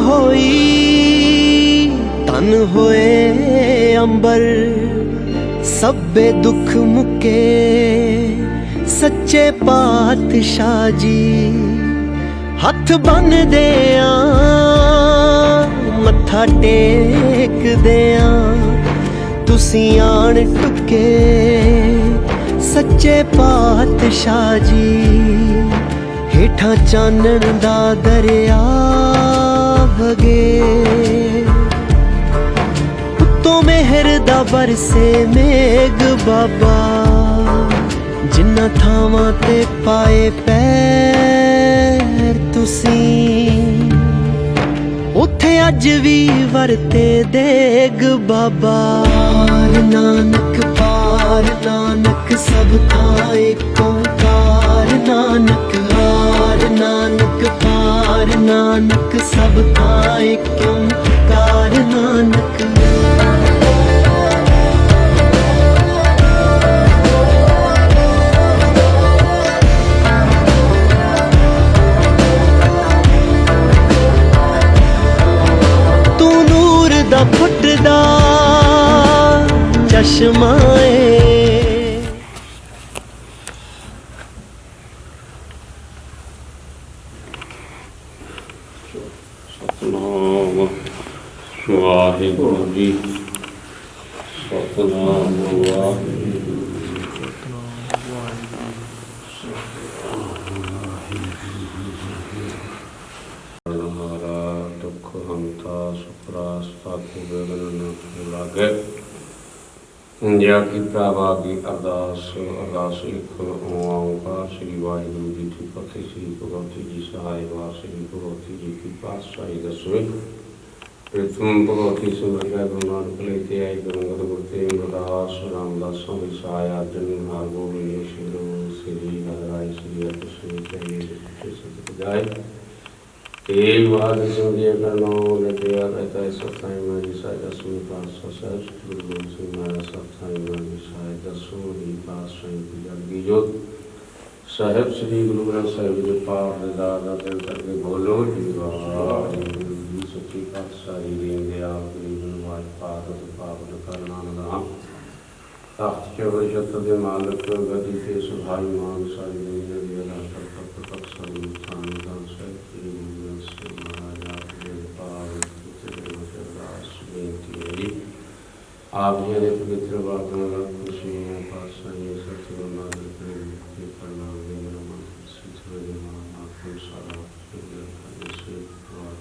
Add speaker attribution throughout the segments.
Speaker 1: होई तन होए अंबर, सब्बे दुख मुके सच्चे पातशाह जी। हथ बन देया मत्था टेक देया, तुसी आन टुके सच्चे पातशाह जी। हेठा चानन दा दरिया भगे, उत्तों मेहर दा बरसे मेघ बाबा। जिन्ना थावां ते पाए पैर तुसी, उत्थे अज भी वरते देग बाबा। पार नानक सब था एक ओंकार नानक। हार नानक पार नानक सब था एक ओंकार नानक। तू नूर दा फुटदा चश्मा
Speaker 2: सतनाम वाहिगुरु जी। सतनाम वाहिगुरु। हमारा दुख हंता सुखरास्ता कुबेरन लागे। इंडिया की प्रावा की अरदास अरदास लिख ओंकार श्री वाहिगुरु जी की फतेह। श्री भगवती जी सहाय वा श्री भगवती जी की पातशाही दसवें प्रथम भगवती सुंदर गुरु नानक लेते आए गुरुंगत गुरते अमरदास रामदास स्वामी सहाय अर्जन हार गोविंद श्री हराय श्री अर्थ जाय एक बार सुनिए करनो लेते आ रहता है सत्संग में विषय दसवीं पास ससर गुरु सिंह महाराज सत्संग में विषय दसवीं पास स्वयं पूजा बीजोत साहेब श्री गुरु ग्रंथ साहिब जी पाठ दादा दिल करके बोलो जीवा सच्ची पातशाही देंगे आप गरीब नवाज पाठ पावन करना नाम तख्त के वरिष्ठ दे मालिक गति के सुधाई मान सारी दुनिया दिया राष्ट्र तक तक सभी स्थान से श्री आप ये पवित्र बातों खुशी है पातशाही सत्य नागर के प्रणाम निगम सिद्ध आपको सारा से और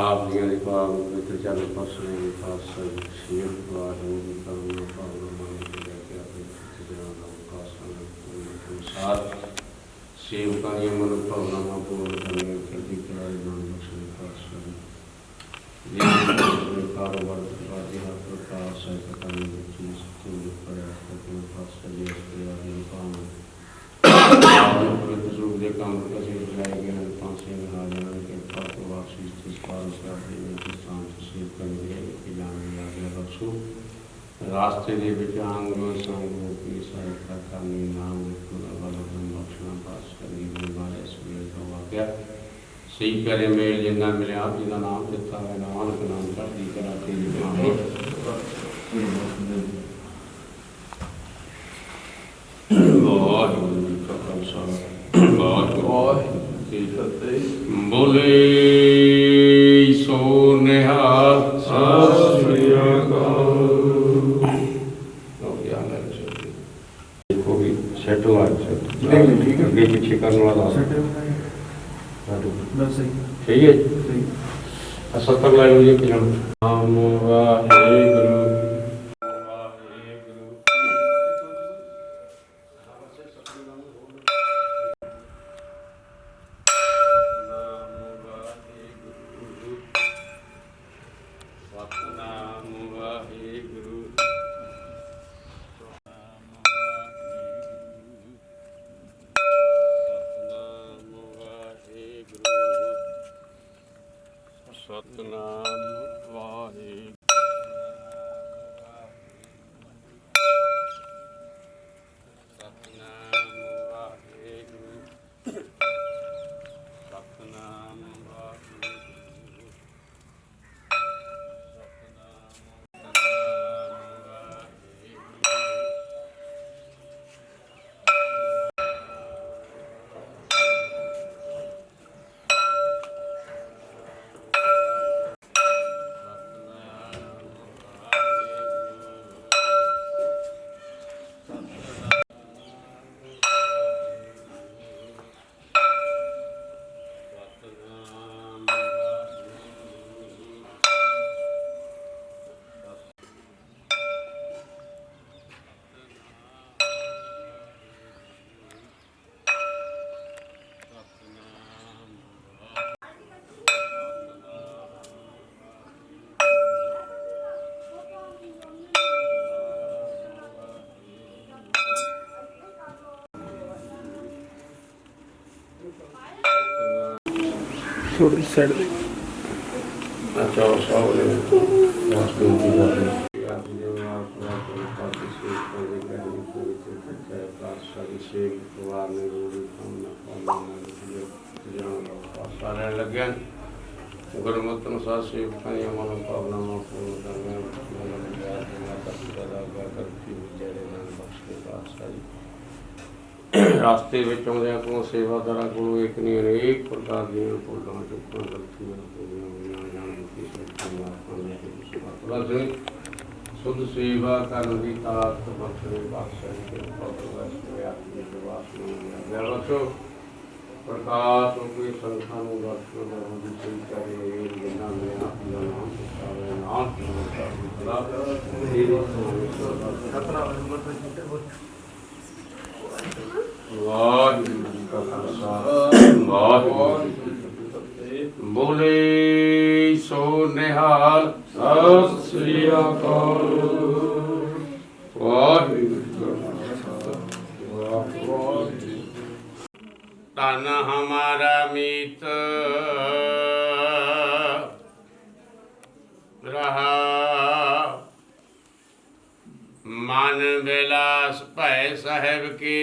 Speaker 2: आप ये पवित्र चल पातशाही पातशाही शिव वाहिनी का पावन लेके अपने साथ शिव का ये मन भावना पूर्ण करने प्रति कराए नाम लक्ष्मी पातशाही कारोबार प्रकाश है करने की चीज प्रयास करने पातशाही पवित्र रूप दे काम कैसे बुलाए गए हैं पांच महाजन के पास वापसी इस पार से अपने स्थान से शिव करने के जान लिया गया रसू रास्ते दे विच अंग संग की सहायता करनी नाम लक्ष्मण पास करी हमारे इसमें तो वाक्य सही प्यारे मेल जिन्ना मिले आप जी का नाम दिता है नानक नाम चढ़ती कराते बोले सो निहाल सेट हुआ ठीक है आगे पीछे करने वाला ठीक है सत्तर लाइन मुझे कि नाम वाहिगुरु सतनाम वाहिगुरु सतनाम वाहिगुरु
Speaker 3: थोड़ी साइड दे
Speaker 2: अच्छा और सब ने बात करती जा रही है आप जो आप पार्टी से पहले कहने को है प्रार्थना से परिवार में रोटी खाना जो सारे लगे गुरमत अनुसार से खाने मानो पावना पूर्ण करने करती जड़े बख्श के पातशाही रास्ते में आउंदियां को सेवादारां को एक नहीं अनेक प्रकार दी भुलां चुकां गलतियां शुद्ध सेवा करन दी ताकत बख्शे पातशाही के बख्शो प्रकाश की संख्या में दर्शन करे जिन्ना में अपना नाम सिखावे बोले सो निहाल सत श्री अकाल तन हमारा मीत रहा मन विलास भय साहेब की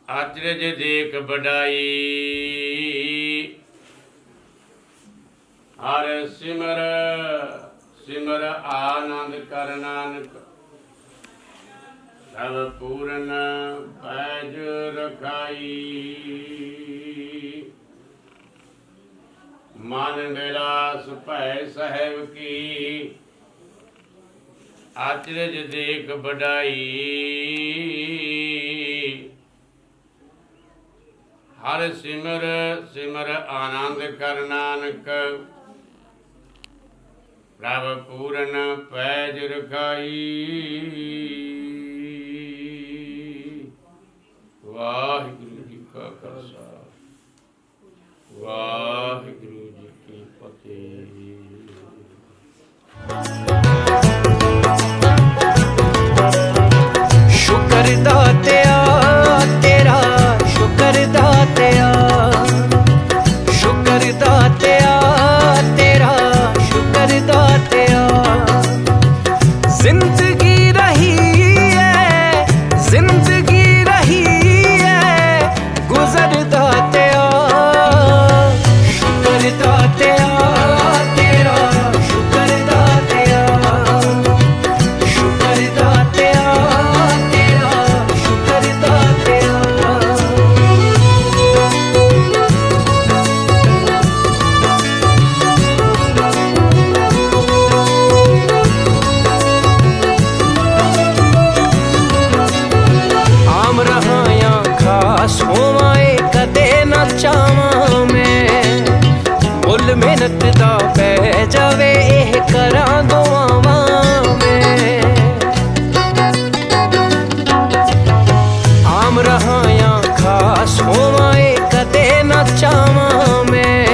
Speaker 2: अचरज देख बढ़ाई हर सिमर सिमर आनंद कर नानक सब पूर्ण पैज रखाई मन विलास भय साहेब की अचरज देख बढ़ाई हर सिमर सिमर आनंद कर नानक प्रभ पूर्ण पैज रखाई वाहिगुरु जी का खालसा वाहिगुरु जी की फतेह।
Speaker 1: शुक्र दातिया तेरा शुक्र दातिया शुक्र दातिया तेरा शुक्र दातिया जिंदगी रही है जिंदगी रही है गुजर दातिया शुक्र दातिया तेरा शुक्र दातिया शुक्र दातिया तेरा शुक्र दातिया। आम रहा या खास होवाए कदे न चावां मैं मुल मेहनत दा पै जावे एह करां दुआवां मैं आम रहा या खास होवाए कदे न चावां मैं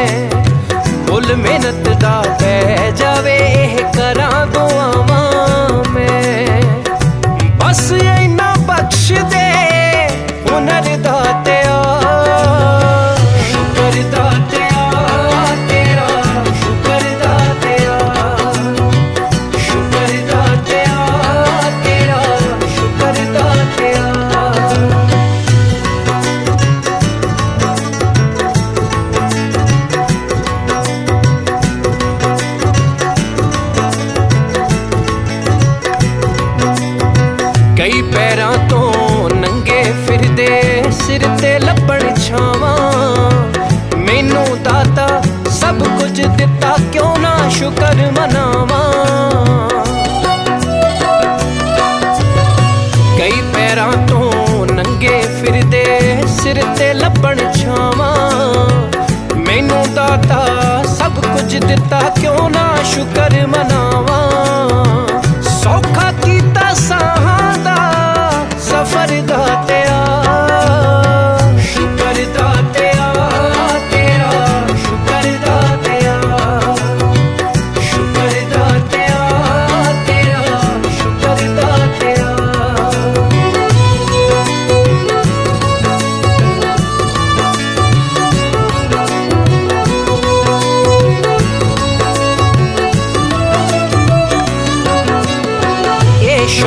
Speaker 1: मुल मेहनत दा पै जावे एह करां दुआवां मैं बस इन्ना बख्श दे हुनर दातिया शुक्र दातिया तेरा शुक्र दातिया शुक्र दातिया तेरा शुक्र दातिया। कई पैरां तो नंगे फिरदे सिर ते लब्बण छावां मैनू दाता सब कुछ दिता क्यों ना शुक्र मनावां कई पैरां तो नंगे फिरदे सिर ते लब्बण छावां मैनू दाता सब कुछ दिता क्यों ना शुक्र मनावां सौखा कीता साहां दा सफर दातिया शुक्र दातिया तेरा शुक्र दातिया शुक्र दातिया तेरा शुक्र दातिया।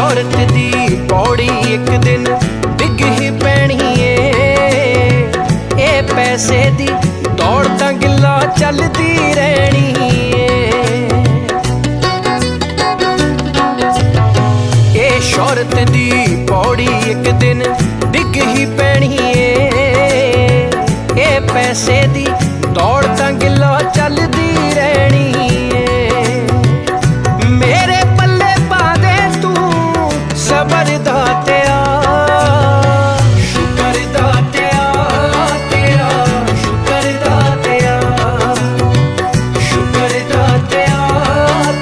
Speaker 1: शोहरत दी पौड़ी एक दिन डिग ही पैनी ए पैसे दी दौड़ तां गिला चलदी रहनी ए शोहरत दी पौड़ी एक दिन डिग ही पैनी ए पैसे दी दौड़ तां गिला चलदी रहनी मेरे पल्ले पा दे तू सबर दातिया शुकर दातिया तेरा शुकर दातिया शुकर दातिया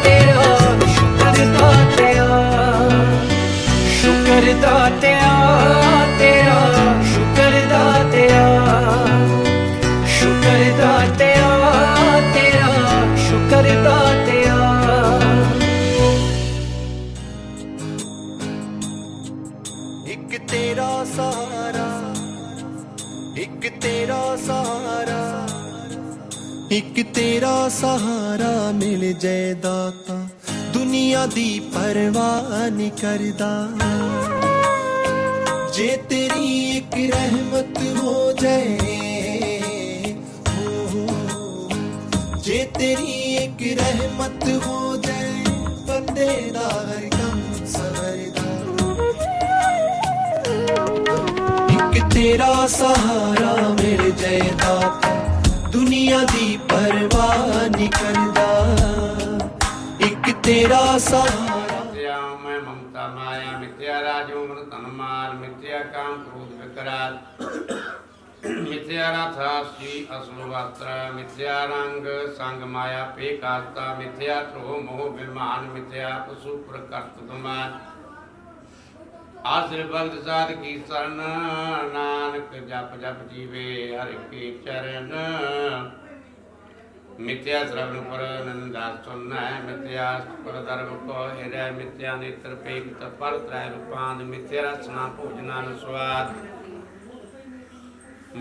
Speaker 1: तेरा शुकर दातिया शुकर दातिया तेरा शुकर दातिया शुकर दातिया तेरा शुकर दातिया
Speaker 3: एक तेरा सहारा एक तेरा सहारा एक तेरा सहारा मिल जाए दाता दुनिया दी परवाह नहीं करदा जे तेरी एक रहमत हो जाए जे तेरी एक रहमत हो जाए बंदे दा हर कम सवरदा एक तेरा सहारा मिल जाए दाता दुनिया दी परवाह नहीं करदा एक तेरा सहारा
Speaker 2: मिथ्या मैं ममता माया मिथ्या राजो मन तन मार मिथ्या काम क्रोध विकराल मिथ्या राथासी असुर वस्त्र मिथ्या रंग संग माया पे कास्ता मिथ्या थ्रो मोह विमान मिथ्या पशु प्रकर्त गुमान आश्र भगत साध की शरण नानक जप जप जीवे हर के चरण मिथ्या श्रवण पर नंदा सुन मिथ्या पर धर्म को हृदय मिथ्या नेत्र पेक पर त्रय रूपान मिथ्या रचना भोजना न स्वाद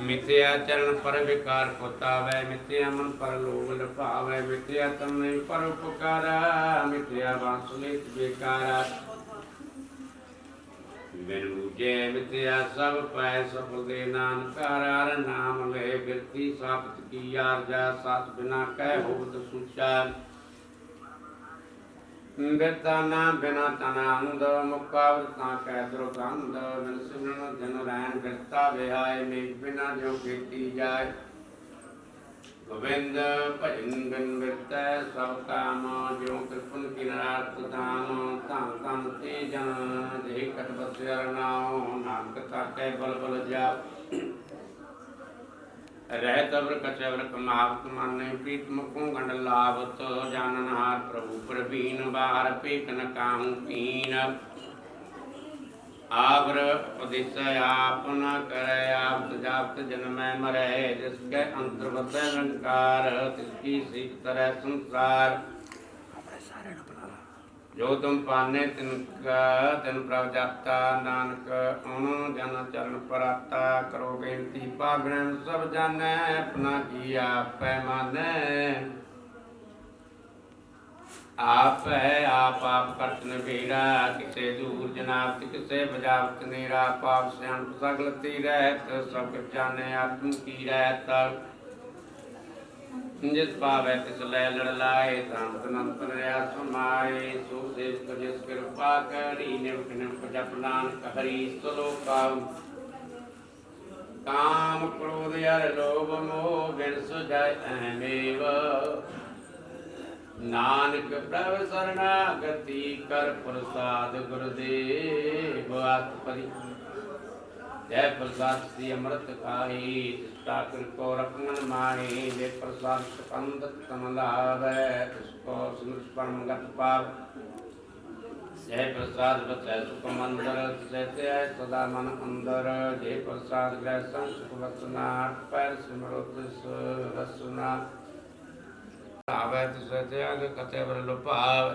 Speaker 2: मिथ्या चरण पर विकार पोतावै मिथ्या मन पर लोभ लपावै मिथ्या तन पर उपकारा मिथ्या वासुलित बेकारा बिन बूझे मिथ्या सब पाए सफल दे नानकार नाम ले बिरती सापत की आरजा सास बिना कह होत सुचार बिरता नाम बिना तनांद मुक्कावरता कह दुर्गंध बिन सिमरन जन रैन बिरता विहाय मेघ बिना जो खेती जाय गोविंद भजन बिन बिरता सब काम जो कृपन की नाथ धाम धन धन ते जन जे कट बसियर नाम नानक ताके बल बल जाप रहत अवर कचवर कमावत माने प्रीत मुखों गंड लावत जानन हार प्रभु प्रवीण बार पेक न काहू पीन आवर उपदेश आप न करे आप जाप्त जन्म मरे जिसके अंतर्गत निरंकार तिसकी सीख तरह संसार जो तुम पाने तिनका तिन प्रभ जाता नानक उन जन चरण पराता करो बेनती पागण सब जाने अपना किया पैमाने आप है आप करत नबीरा किसे दूर जनाब किसे बजावत नेरा पाप श्याम सगलती रहत सब जाने आत्म की रहत जिस पावे तिस लय लड़ लाए संत नंत नया समाए सो देव को जिस कृपा करी निवक निवक जप नानक हरि सलोका काम क्रोध यार लोभ मोह बिन सुजाय अहमेव नानक प्रभ शरणागति कर प्रसाद गुरुदेव आत्मपरि जय प्रसाद श्री अमृत खाई ठाकुर को रखन माही वे प्रसाद स्कंद कमलावै उसको स्मरण गत पाव जय प्रसाद बचै सुख मंदर जैसे सदा मन अंदर जय प्रसाद ग्रह सुख वसना पैर सिमरत वसना आवे तिसते आगे कते वर लुभाव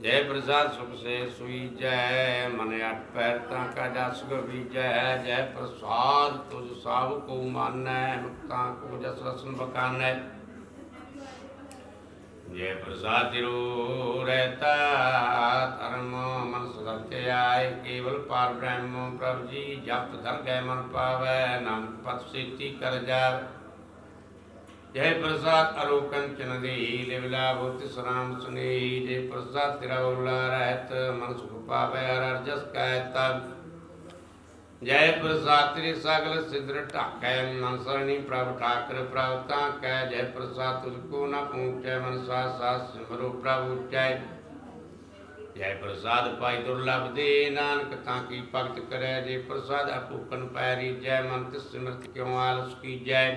Speaker 2: जय प्रसाद सुख से सुई जय मन अठ पैर का जस बीजै जय प्रसाद तुझ साव को मानै मुक्ता को जस रसन बकानै जय प्रसाद तिरु रहता धर्म मन सदत्य आय केवल पार ब्रह्म प्रभु जी जप धर गए मन पावै नाम पथ सिद्धि कर जाव जय प्रसाद अरु कंचन दे लिवला भूति सराम सुने जय प्रसाद तिरा उला रहत मन सुख पावै हर जस कहता जय प्रसाद तेरे सगल सिद्र ढाकै मन सरणी प्रभ ठाकर प्रभ ताकै जय प्रसाद तुझको न पूछै मन साथ साथ सिमरो प्रभु उच्चै जय प्रसाद पाई दुर्लभ दे नानक ताकी भगत करे जय प्रसाद अपूकन पैरी जय मन तिस सिमरत क्यों आलस की जय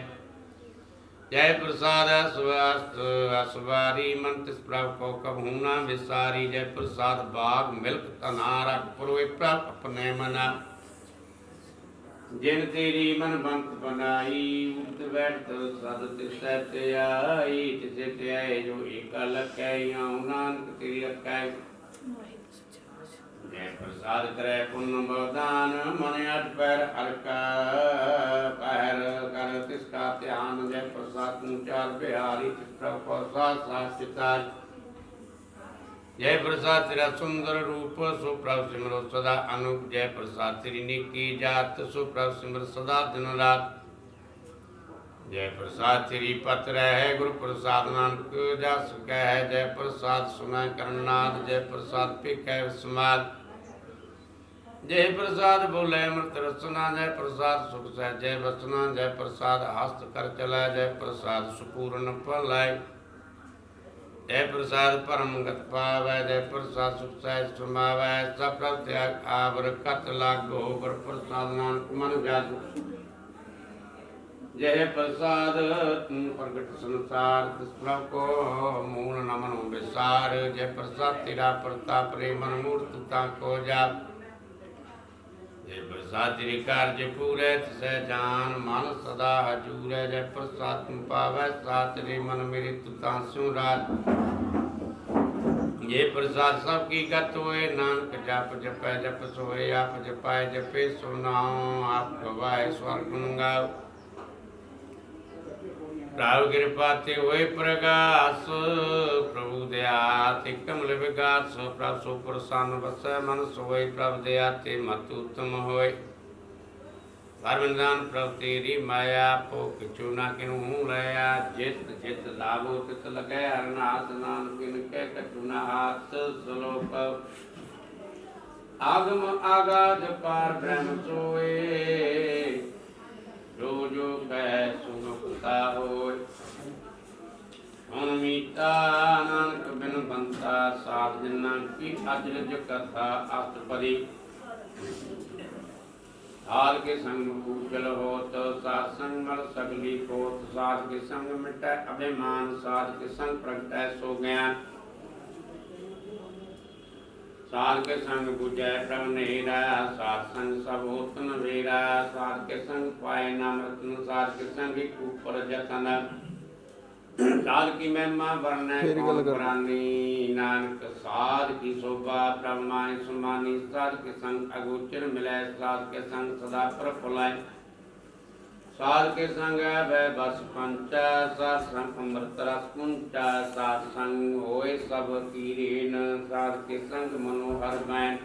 Speaker 2: जय प्रसाद सुवास्त असवारी मन तिस प्रभ को कबहू न विसारी जय प्रसाद बाग मिल्क तनारा पुरोए प्रभ अपने मना जिन तेरी मन बंत बनाई उठ बैठ सद तिसै ते आई तिसे ते आए जो एक लखै नानक तेरी रखै जय प्रसाद करे पुण्य बरदान मन अठ पैर हल्का पैर कर तिसका ध्यान जय प्रसाद तू चार बिहारी तिस प्रभ प्रसाद साचिता जय प्रसाद तेरा सुंदर रूप सो प्रभु सिमरो सदा अनुप जय प्रसाद तेरी निकी जात सो प्रभु सिमर सदा दिन रात जय प्रसाद तेरी पत्र है गुरु प्रसाद नानक जस कह जय प्रसाद सुना करनाथ जय प्रसाद पिक है समाद जय प्रसाद बोले अमृत रसना जय प्रसाद सुख सह जय वसना जय प्रसाद हस्त कर चला जय प्रसाद सुपूर्ण पलाय जय प्रसाद परम गत पावै जय प्रसाद सुख सहज समावै सब प्रभ त्याग आवर कत लागो पर प्रसाद नानक मन जाग जय प्रसाद प्रगट संसार तिस प्रभ को मूल न मनो विसार जय प्रसाद तेरा प्रताप रे मन मूर्त ताको जाप जय प्रसाद तेरे कार्य पूरे तिसै जान मन सदा हजूर जय प्रसाद तुम पावै साथ रे मन मेरे तू तांसु रात ये प्रसाद सबकी गत होए नानक जप जपै जप सोए आप जपाए जपे सो नाम आप गवाए स्वर्ग गाओ प्रभु कृपा ते होए प्रगास प्रभु दया ते कमल विगास प्रभु सो प्रसन्न बसै मन सोए प्रभु दया ते मत उत्तम होए धर्मदान प्रभु तेरी माया पो किचु ना किनु लया जित जित लाभो तित लगे हरनाथ नानक किन के कछु न हाथ श्लोक आगम आगाध पार ब्रह्म सोए जो जो कह सुनता होय अनमीता नानक बिन बनता साध जिन्ना की अजरज कथा अष्टपदी साध के संग पूजल होत साध संग मल सगली होत साध के संग मिटै अभिमान साध के संग प्रगटै सो ज्ञान साध के संग बुझै प्रभ नेरा साध संग सब होत नवेरा साध के संग पाए नाम रत्न साध के संग ऊपर जतन साध की महिमा वर्णै कौन पुरानी नानक साध की शोभा प्रभ मानि सुमानी साध के संग अगोचर मिलै साध के संग सदा प्रफुल्लै साध के संग भय बस पंचा साध संग अमृत रस कुंचा साध संग होए सब कीरेन साध के संग मनोहर बैन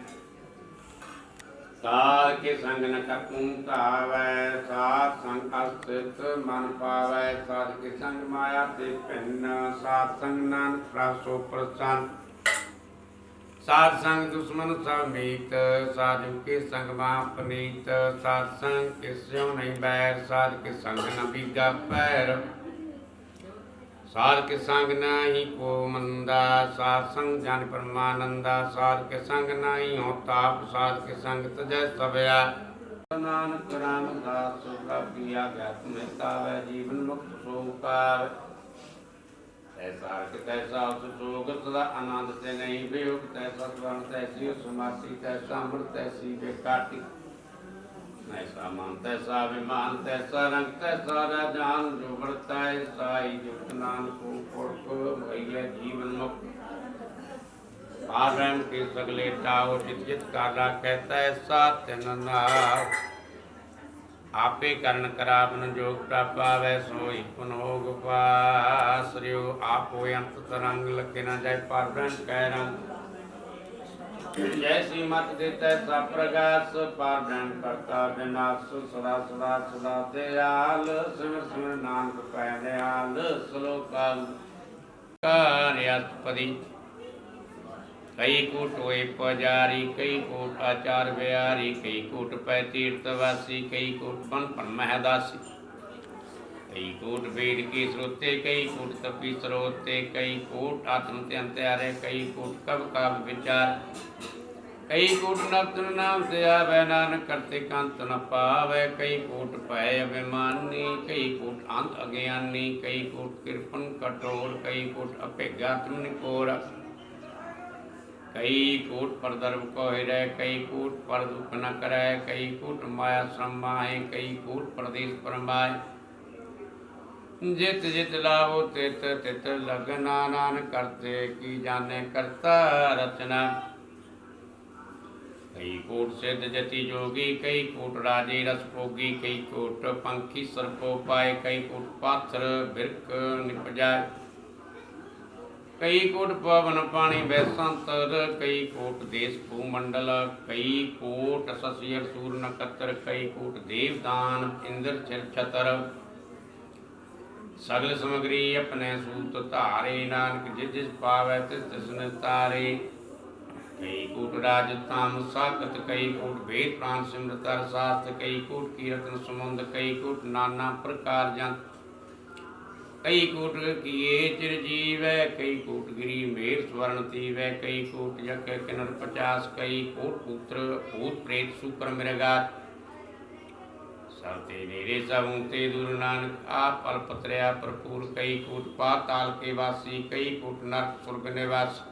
Speaker 2: साध के संग न ककुंतावै साध संग अस्तित मन पावै साध के संग माया ते भिन्न साध संग नानक प्रासो प्रसन्न साध संग दुश्मन समीत साधु के संग महापनीत साध संग के स्यों नहीं बैर साध के संग न बीगा पैर साध के संग नहीं को मंदा साध संग जान परमानंदा साध के संग नहीं हो ताप साध के संग तजय सबया नानक रामदास किया ज्ञात में तावै जीवन मुक्त सोकार ऐसा कि तैसा उस सोग सदा आनंद से नहीं वियोग तैसा स्वर्ण तैसी समासी तैसा अमृत तैसी बेकाटी ऐसा मन तैसा विमान तैसा रंग तैसा राजान जो बढ़ता है साई जो नानक को भैया जीवन मुक्त आरम के सगले टाओ जित जित कारा कहता है सात नाव आपे कर्ण करावन जोग प्रापावै सोई पुन होग पाश्रयो सो आप हो अंत तरंग लगे न जाय पार ब्रह्म कह रंग जैसी मत देता है सब प्रकाश पार ब्रह्म करता विनाश सदा सदा सदा दयाल सिमर सिमर नानक पै दयाल श्लोकाल कार्यास्पदी कई कूट होए पुजारी कई कूट आचार बिहारी कई कूट पै तीर्थवासी कई कूट बन पर महदासी कई कूट वेद की श्रोते कई कूट तपी स्रोते कई कूट आत्म ते अंत्यारे कई कूट कब काव्य विचार कई कूट नवतन नाम से आवे नानक करते कंत न पावे कई कूट पै अभिमानी कई कूट अंत अज्ञानी कई कूट कृपन कठोर कई कूट अपेगात्म निकोर कई कूट पर दर्भ को हिरे कई कूट पर दुख न करे कई कूट माया श्रम माहे कई कूट प्रदेश परमाय जित जित लाभो तित तित लगना नानक करते की जाने करता रचना कई कूट सिद्ध जति जोगी कई कूट राजे रस भोगी कई कूट पंखी सर्पो पाए कई कूट पाथर बिरक निपजाए कई कूट पवन पानी बैसंतर कई कूट देश भूमंडल कई कूट शशियर सूर नक्षत्र कई कूट देवदान इंद्र चिर छतर सगल सामग्री अपने सूत धारे नानक जिस जिस पावै तिस तिस तारे कई कूट राज ताम साकत कई कूट वेद प्राण सिमरत शास्त्र कई कूट कीर्तन समुंद कई कूट नाना प्रकार जंत कई कूट किए चिरजीव कई कूट गिरी मेर स्वर्ण तीवै कई कूट यक किन्नर 50 कई कूट पुत्र भूत प्रेत सुकर मृगात सबते नेरे सबूते दूर नानक आप अल्पत्रया प्रपूर कई कूट पाताल के वासी कई कूट नरक स्वर्ग निवासी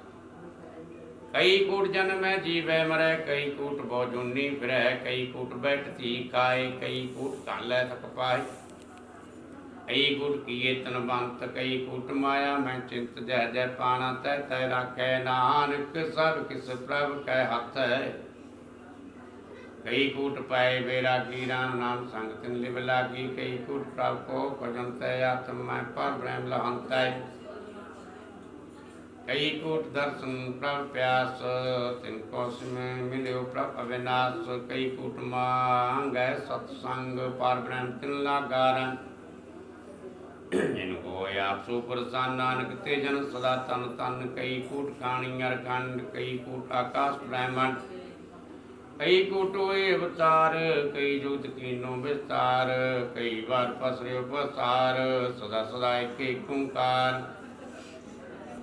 Speaker 2: कई कूट जन्म जीवै मरै कई कूट बहुजुन्नी फिरह कई कूट बैठती खाए कई कूट कालै थक पाए कई कूट किए तन बंत कई कूट माया मैं चिंत जय जय पाना तय तय राखै नानक सब किस प्रभ कै हथ है कई कूट पाए बैरागी राम नाम संग तिन लिव लागी कई कूट प्रभ को भजन तय आत्म मैं पर ब्रह्म लहंतै कई कूट दर्शन प्रभ प्यास तिनको में मिलो प्रभ अविनाश कई कूट मांग सत्संग पार ब्रह्म तिन लागारन जिनको आप सो प्रसन्न नानक ते जन सदा तन तन कई कूट काणी अरखंड कई कूट आकाश ब्रह्मंड कई कूट होए अवतार कई जुगत कीनो विस्तार कई बार पसरे उपसार सदा सदा एक ओंकार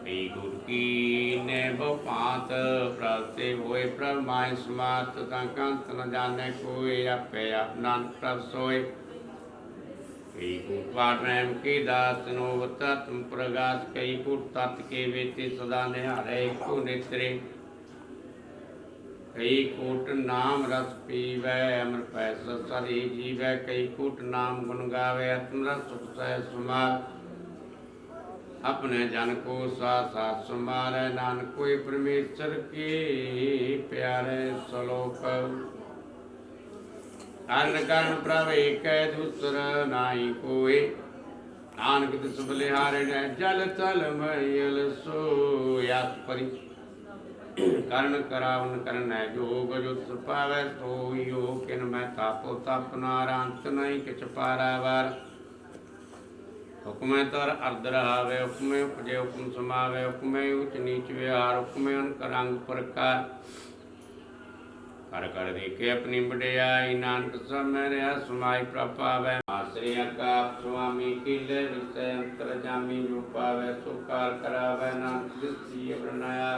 Speaker 2: कई कूट की ने भांत प्रभु होए प्रभ माय समात कंत न जाने कोई आपे आप नानक प्रभ सोए कई कूट पाठ के दास नोवत तुम प्रगास कई कूट तत् के वेते सदा निहारे को नेत्रे कई कूट नाम रस पीवै अमर पैस सरी जीवै कई कूट नाम गुण गावे आत्म सुख सह सुमार अपने जन को साथ साथ सुमारे नानक कोई परमेश्वर के प्यारे श्लोक अन्न कर्ण प्रभ एक दूसर नाई कोई नानक तिस बलिहारे ने जल तल मयल सोयास परि कर्ण करावन कर्ण जोग जो पावै सो यो किन मैं तापो तपना अंत नहीं किछ पारावार हुक्म तर अर्ध रहावे हुक्म उपजे हुक्म समावे हुक्म उच नीच विहार हुक्म अनकरंग प्रकार कर कर देखे अपनी बड़ियाई नानक सब मेरे समाई प्रपावै आश्रय का स्वामी की ले विषय अंतर जामी जो पावे सुकार करावे नानक दृष्टि बनाया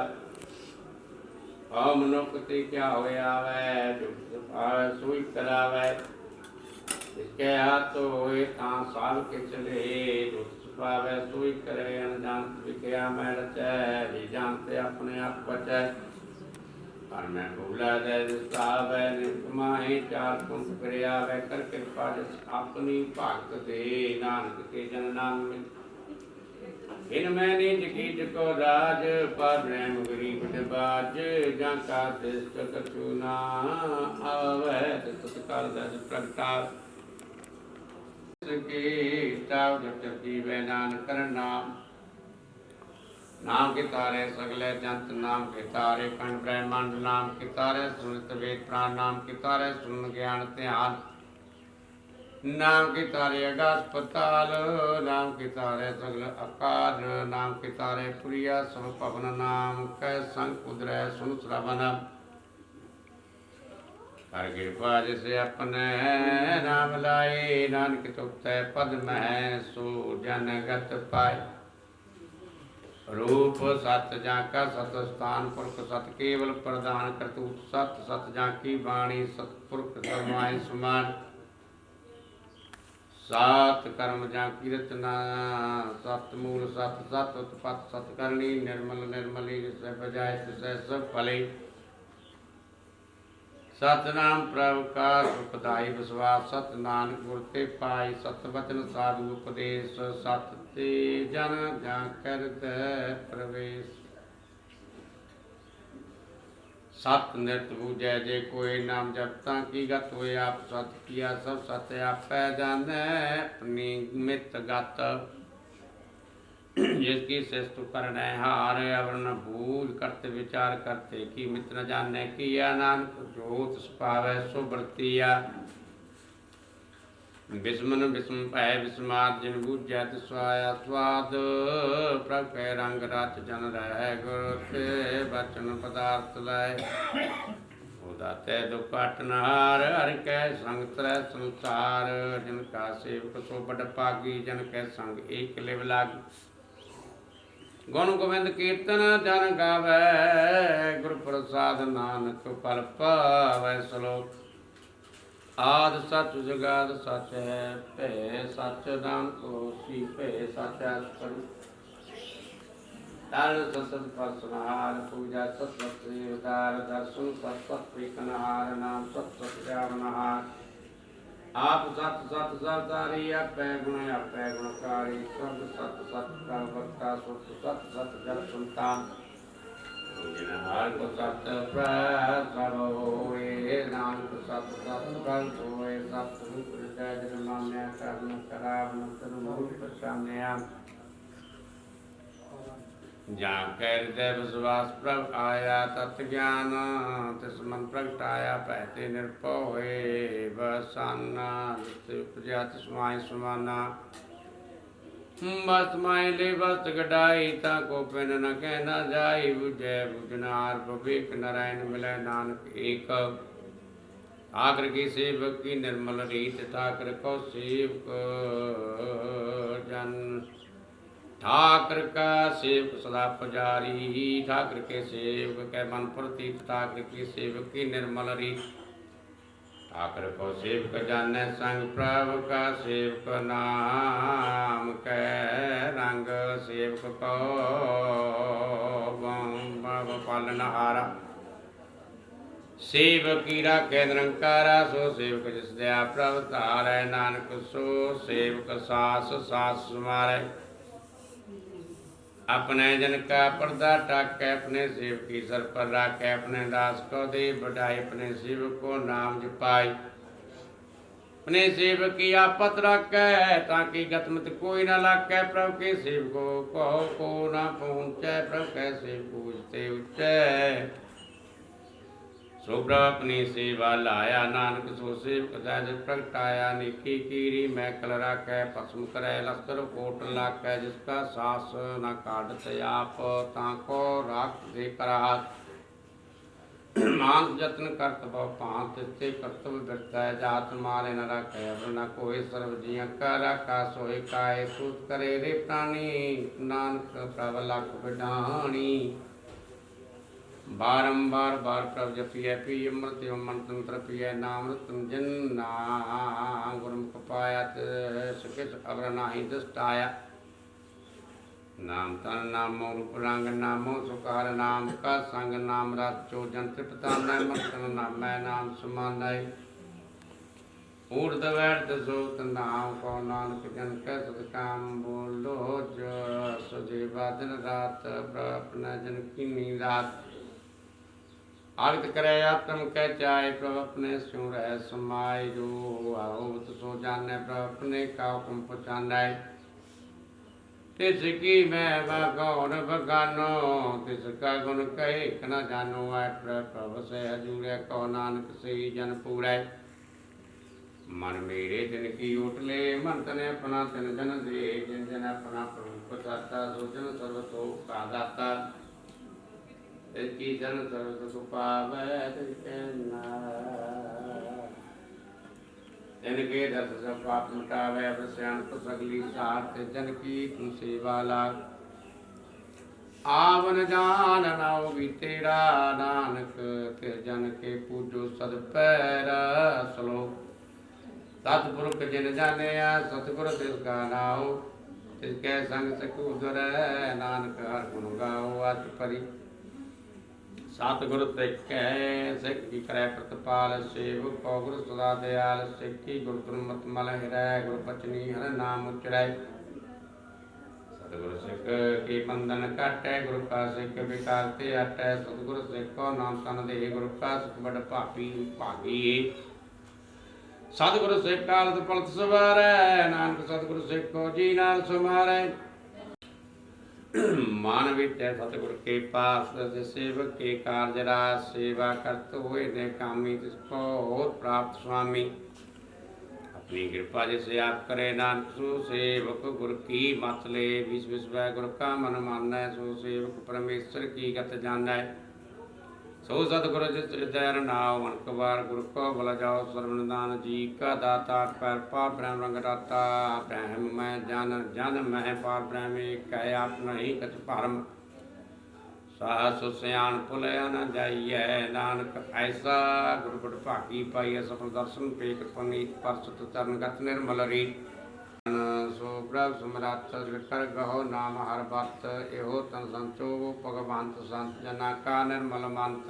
Speaker 2: हम मनुष्य क्या होया वै जो पावे सोई करावे इसके हाथ तो होए ता साल के चले जो पावे सोई करे अनजान विख्या में रचे जी जानते अपने आप बचे और मैं भूला दे साहब निकमाही चार कुंठ क्रिया वह कर कृपा जिस अपनी भक्त दे नानक के जन नाम में इन मैंने जगीत को राज पर प्रेम गरीब बाज जाका तिष्ट कछु ना आवे तत्काल दस प्रगटाव के ताव जब जब जीवे नानक कर नाम नाम के तारे सगले जंत, नाम के तारे खंड ब्रह्मांड, नाम के तारे सुनित वेद प्राण, नाम के तारे सुन ज्ञान ध्यान, नाम के तारे आकाश पताल, नाम के तारे सगल आकार, नाम के तारे प्रिया सब पवन, नाम कै संग उदय सुन श्रवण। हर कृपा जिसे अपने नाम लाए, नानक तुक्तै पद मह सो जनगत पाए। रूप सत जाका सत स्थान पुरख सत केवल प्रदान करतूत सत, सत जाकी बाणी सतपुरख समाय समान। सात कर्म जाकी रचना सत मूल सत, सत उत्पत्त सत करनी, निर्मल निर्मली जिसे बजाय तिसे सब फले। सतनाम प्रभु का सुखदाई विश्वास, सत नानक गुर ते पाई, सत वचन साधु उपदेश, सत ते जन जाकर दे प्रवेश। सत नित बूझे जे कोई, नाम जपता की गत होए आप सत किया सब सत आपै जानै, अपनी मित गत जिसकी शिष्ट करने हार, अवर्ण भूल करते विचार करते की मित न जाने किया, नानक जोत सुपावै सो बरतिया। बिस्मन बिस्म भय बिस्माद, जिन बूझै स्वाया स्वाद, प्रभ कै रंग रच जन रह गुर से बचन पदार्थ लय। उदाते दुख अटनहार, हर कै संग त्रै संसार, जिनका सेवक सो बड़ पागी, जन कै संग एक लिव लागी। गुण गोविंद कीर्तन जन गावै, गुर प्रसाद नानक फल पावै। श्लोक आद सच जुगाद सच है, भे सच नानक होसी, भे सच स्वरूप। दर्शन सत फसनहार, पूजा सत सत उदार, दर्शन सत सत प्रीकनहार, नाम सत सत जावनहार। आप सत सत सतारी, आपै गुणकारी, सब सत सत प्रवक्ता, सुत सत सत जल सुल्तान। जिन हर को सत प्रसव होए, नानक सत सत फल होए। सत रूप हृदय जिन मान्य, कर्म करावन तन मूल पहचानया। जा कै हृदय विश्वास प्रभ आया, तत् ज्ञान तिस मन प्रगटाया। पहते निर्भय होए बसाना, उपजा तिसमाय समाना। बस माय ले बस गडाई, ताको पिन न कहना जाई। बुझै बुझनार विवेक, नारायण मिलै नानक एक। ठाकर की सेवक की निर्मल रीत, ठाकर को सेवक जन। ठाकर का सेवक सदा पुजारी, ठाकर के सेवक के मन प्रतीत। ठाकर की सेवक की निर्मल रीत, ठाकर को सेवक जाने संग। प्रभु का सेवक नाम कै रंग, सेवक को पालनहारा। सेवक की राखे निरंकारा, सो सेवक जिस दया प्रभु तारै। नानक सो सेवक सास सास समारै। अपने जन का पर्दा टाके, अपने सेवक की सर पर राखे। अपने दास को दे बढ़ाई, अपने सेवक को नाम जपाई। अपने सेवक की आपत राखे, ताकि गतमत कोई न लाके। प्रभु के सेवकों को न पहुँचे, प्रभु के सेवक पूजते उच्चे। सो प्रभु अपनी सेवा लाया, नानक सो सेवक सहज प्रगटाया। निकी कीरी मैं कल राखे, भस्म करे लस्कर कोट लाखे। जिसका सास न काटत आप, ताको राख दे करात। मानस जतन करत बहु भांत, तिस्ते कर्तव्य बिरतै जात। मारे न राखे अब न कोई, सर्व जिया का राखा सोए काए। सूत करे रे प्राणी, नानक प्रभ लख बिडाणी। बारंबार बार प्रभ जपिय, पिय अमृत मन तंत्र पिय। नाम रतन जिन्ना गुरमुख पाया, सुखित अवर नाही दृष्टाया। नाम तन नामो रूप रंग, नामो सुकार नाम का संग। नाम राचो जन तृप्ता न, मर्तन नाम नाम समानय। ऊर्ध वैर्ध सोत नाम को, नानक जन कै सतकाम। बोलो जो सुजीवा दिन रात, अपना जन की नीरात। आगत करे आत्म कह चाहे, प्रभु अपने स्यों रह समाये। जो आहोत सो जाने, प्रभु अपने का हुक्म पहुँचाने। तिसकी मैं कौन बगानो, तिसका गुण कहे न जानो। ऐठ प्रभ से हजूरे कहो नानक से जन पूरै। मन मेरे दिन की उठले, मन तने अपना तिन जन दे। जिन जन अपना प्रभु पसाता, सो जन सर्वतो का दाता। तिसकी जन सर्व सुख पावै, तिसके नाथ। जिनके दर्श सब पाप मिटावे, अवश्यान तो सगली साथ। जन की तुम सेवा लाग, आवन जान नाओ भी तेरा। नानक ते जन के पूजो सद पैर। श्लोक सतपुरुष जिन जानिया, सतगुर तिसका नाओ। तिसके संग सकुदर, नानक हर गुण गाओ। अत परि सतगुर तिसकै, सिख की करै प्रतिपाल। सेवक को गुरु सदा दयाल। सिखी गुरु दुर्मत मल हिरै, गुरु बचनी हर नाम उचरै। सतगुरु सिख के बंधन काटै, गुरु का सिख विकारते हटै। सतगुरु सिख को नाम तन दे, गुरु का सिख बड़ पापी भागी। सतगुरु सिख कालत पलत सवारै, नानक सतगुरु सिख को जी नाल समारै। मान विच सतगुरु के पास, सेवक के कारज रास। सेवा करत होए ने कामी, तिसको होत प्राप्त स्वामी। अपनी कृपा जिसे आप करे, नानक सो सेवक गुर की मत ले। विस विसवै गुर का मन मानै, सो सेवक परमेश्वर की गत जानै। सो सतगुरु जिस हृदय रनाओ, अनक बार गुरु को बल जाओ। सर्वनिदान जी का दाता, पैर पार ब्रह्म रंग दाता। ब्रह्म मैं जन जन मैं पार ब्रह्म एक है, आप नहीं कछ भरम। साहस सयान भुलया न जाइए, नानक ऐसा गुरु बड़ भागी पाइए। सफल दर्शन पेख पनीत, परसत चरण गत निर्मल रीत। सो प्रभ समरात कर गहो, नाम हर बत। एहो तन संचो भगवंत, संत जना का निर्मल मंत।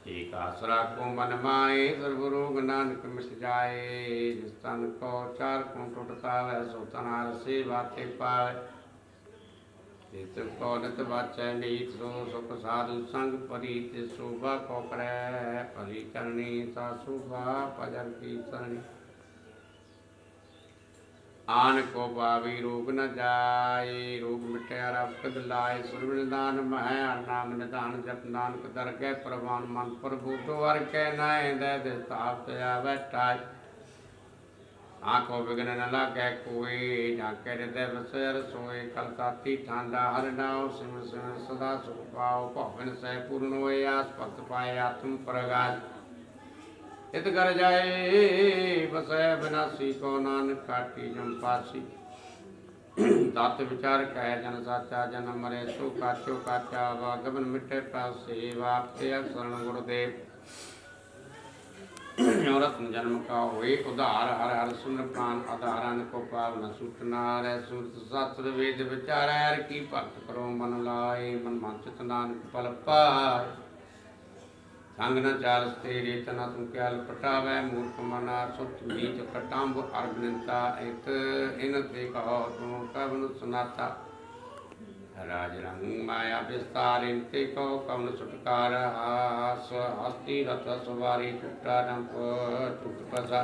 Speaker 2: एक आसरा को मन माए, सर्व रोग नानक मिट जाए। जिस तन को चार को टुटता वै, सो तन हर से बाते पावे। तित को नित वाचै नीत, सो सुख साधु संग परीत। शोभा को करै परी करनी, सा शोभा भजन की सरणी। आन को पावी रोग न जाए, रोग मिटे रब कद लाए। सुर निदान मह नाम निदान, जप नानक दरगह प्रवान। मन प्रभु तो हर के नाय, दे दिताप तया बैठाय। आँखों विघ्न न लागे कोई, जाके हृदय बसै सोए। कल ताती ठांडा हर नाव, सिमर सिमर सदा सुख पाओ। भवन सह पूर्ण होए, आस भक्त पाए आत्म प्रगाय। इत कर जाए बसै विनाशी, को नानक काटी जम पासी। तत विचार कह जन साचा, जन मरे सो काचो काचा। गगन मिटे पासे, वापते शरण गुरुदेव। रत्न जन्म का हुए उधार, हर हर सुन प्राण आधारन। को पाव न सूटना रै, सूरत शास्त्र वेद विचार। हर की भक्त करो मन लाए, मन माचित नानक फल पाए। संग न चाल तेरे तना, तुम क्याल पटावै। मूर्ख मना सुत नीच कटाम्ब अर्घनता। इत इन ते कहो तुम कवन सुनाता। राज रंग माया विस्तार, इन ते कहो कवन छुटकार। हास हस्ती रथ सवारी, टूटा डंप टूट पसा।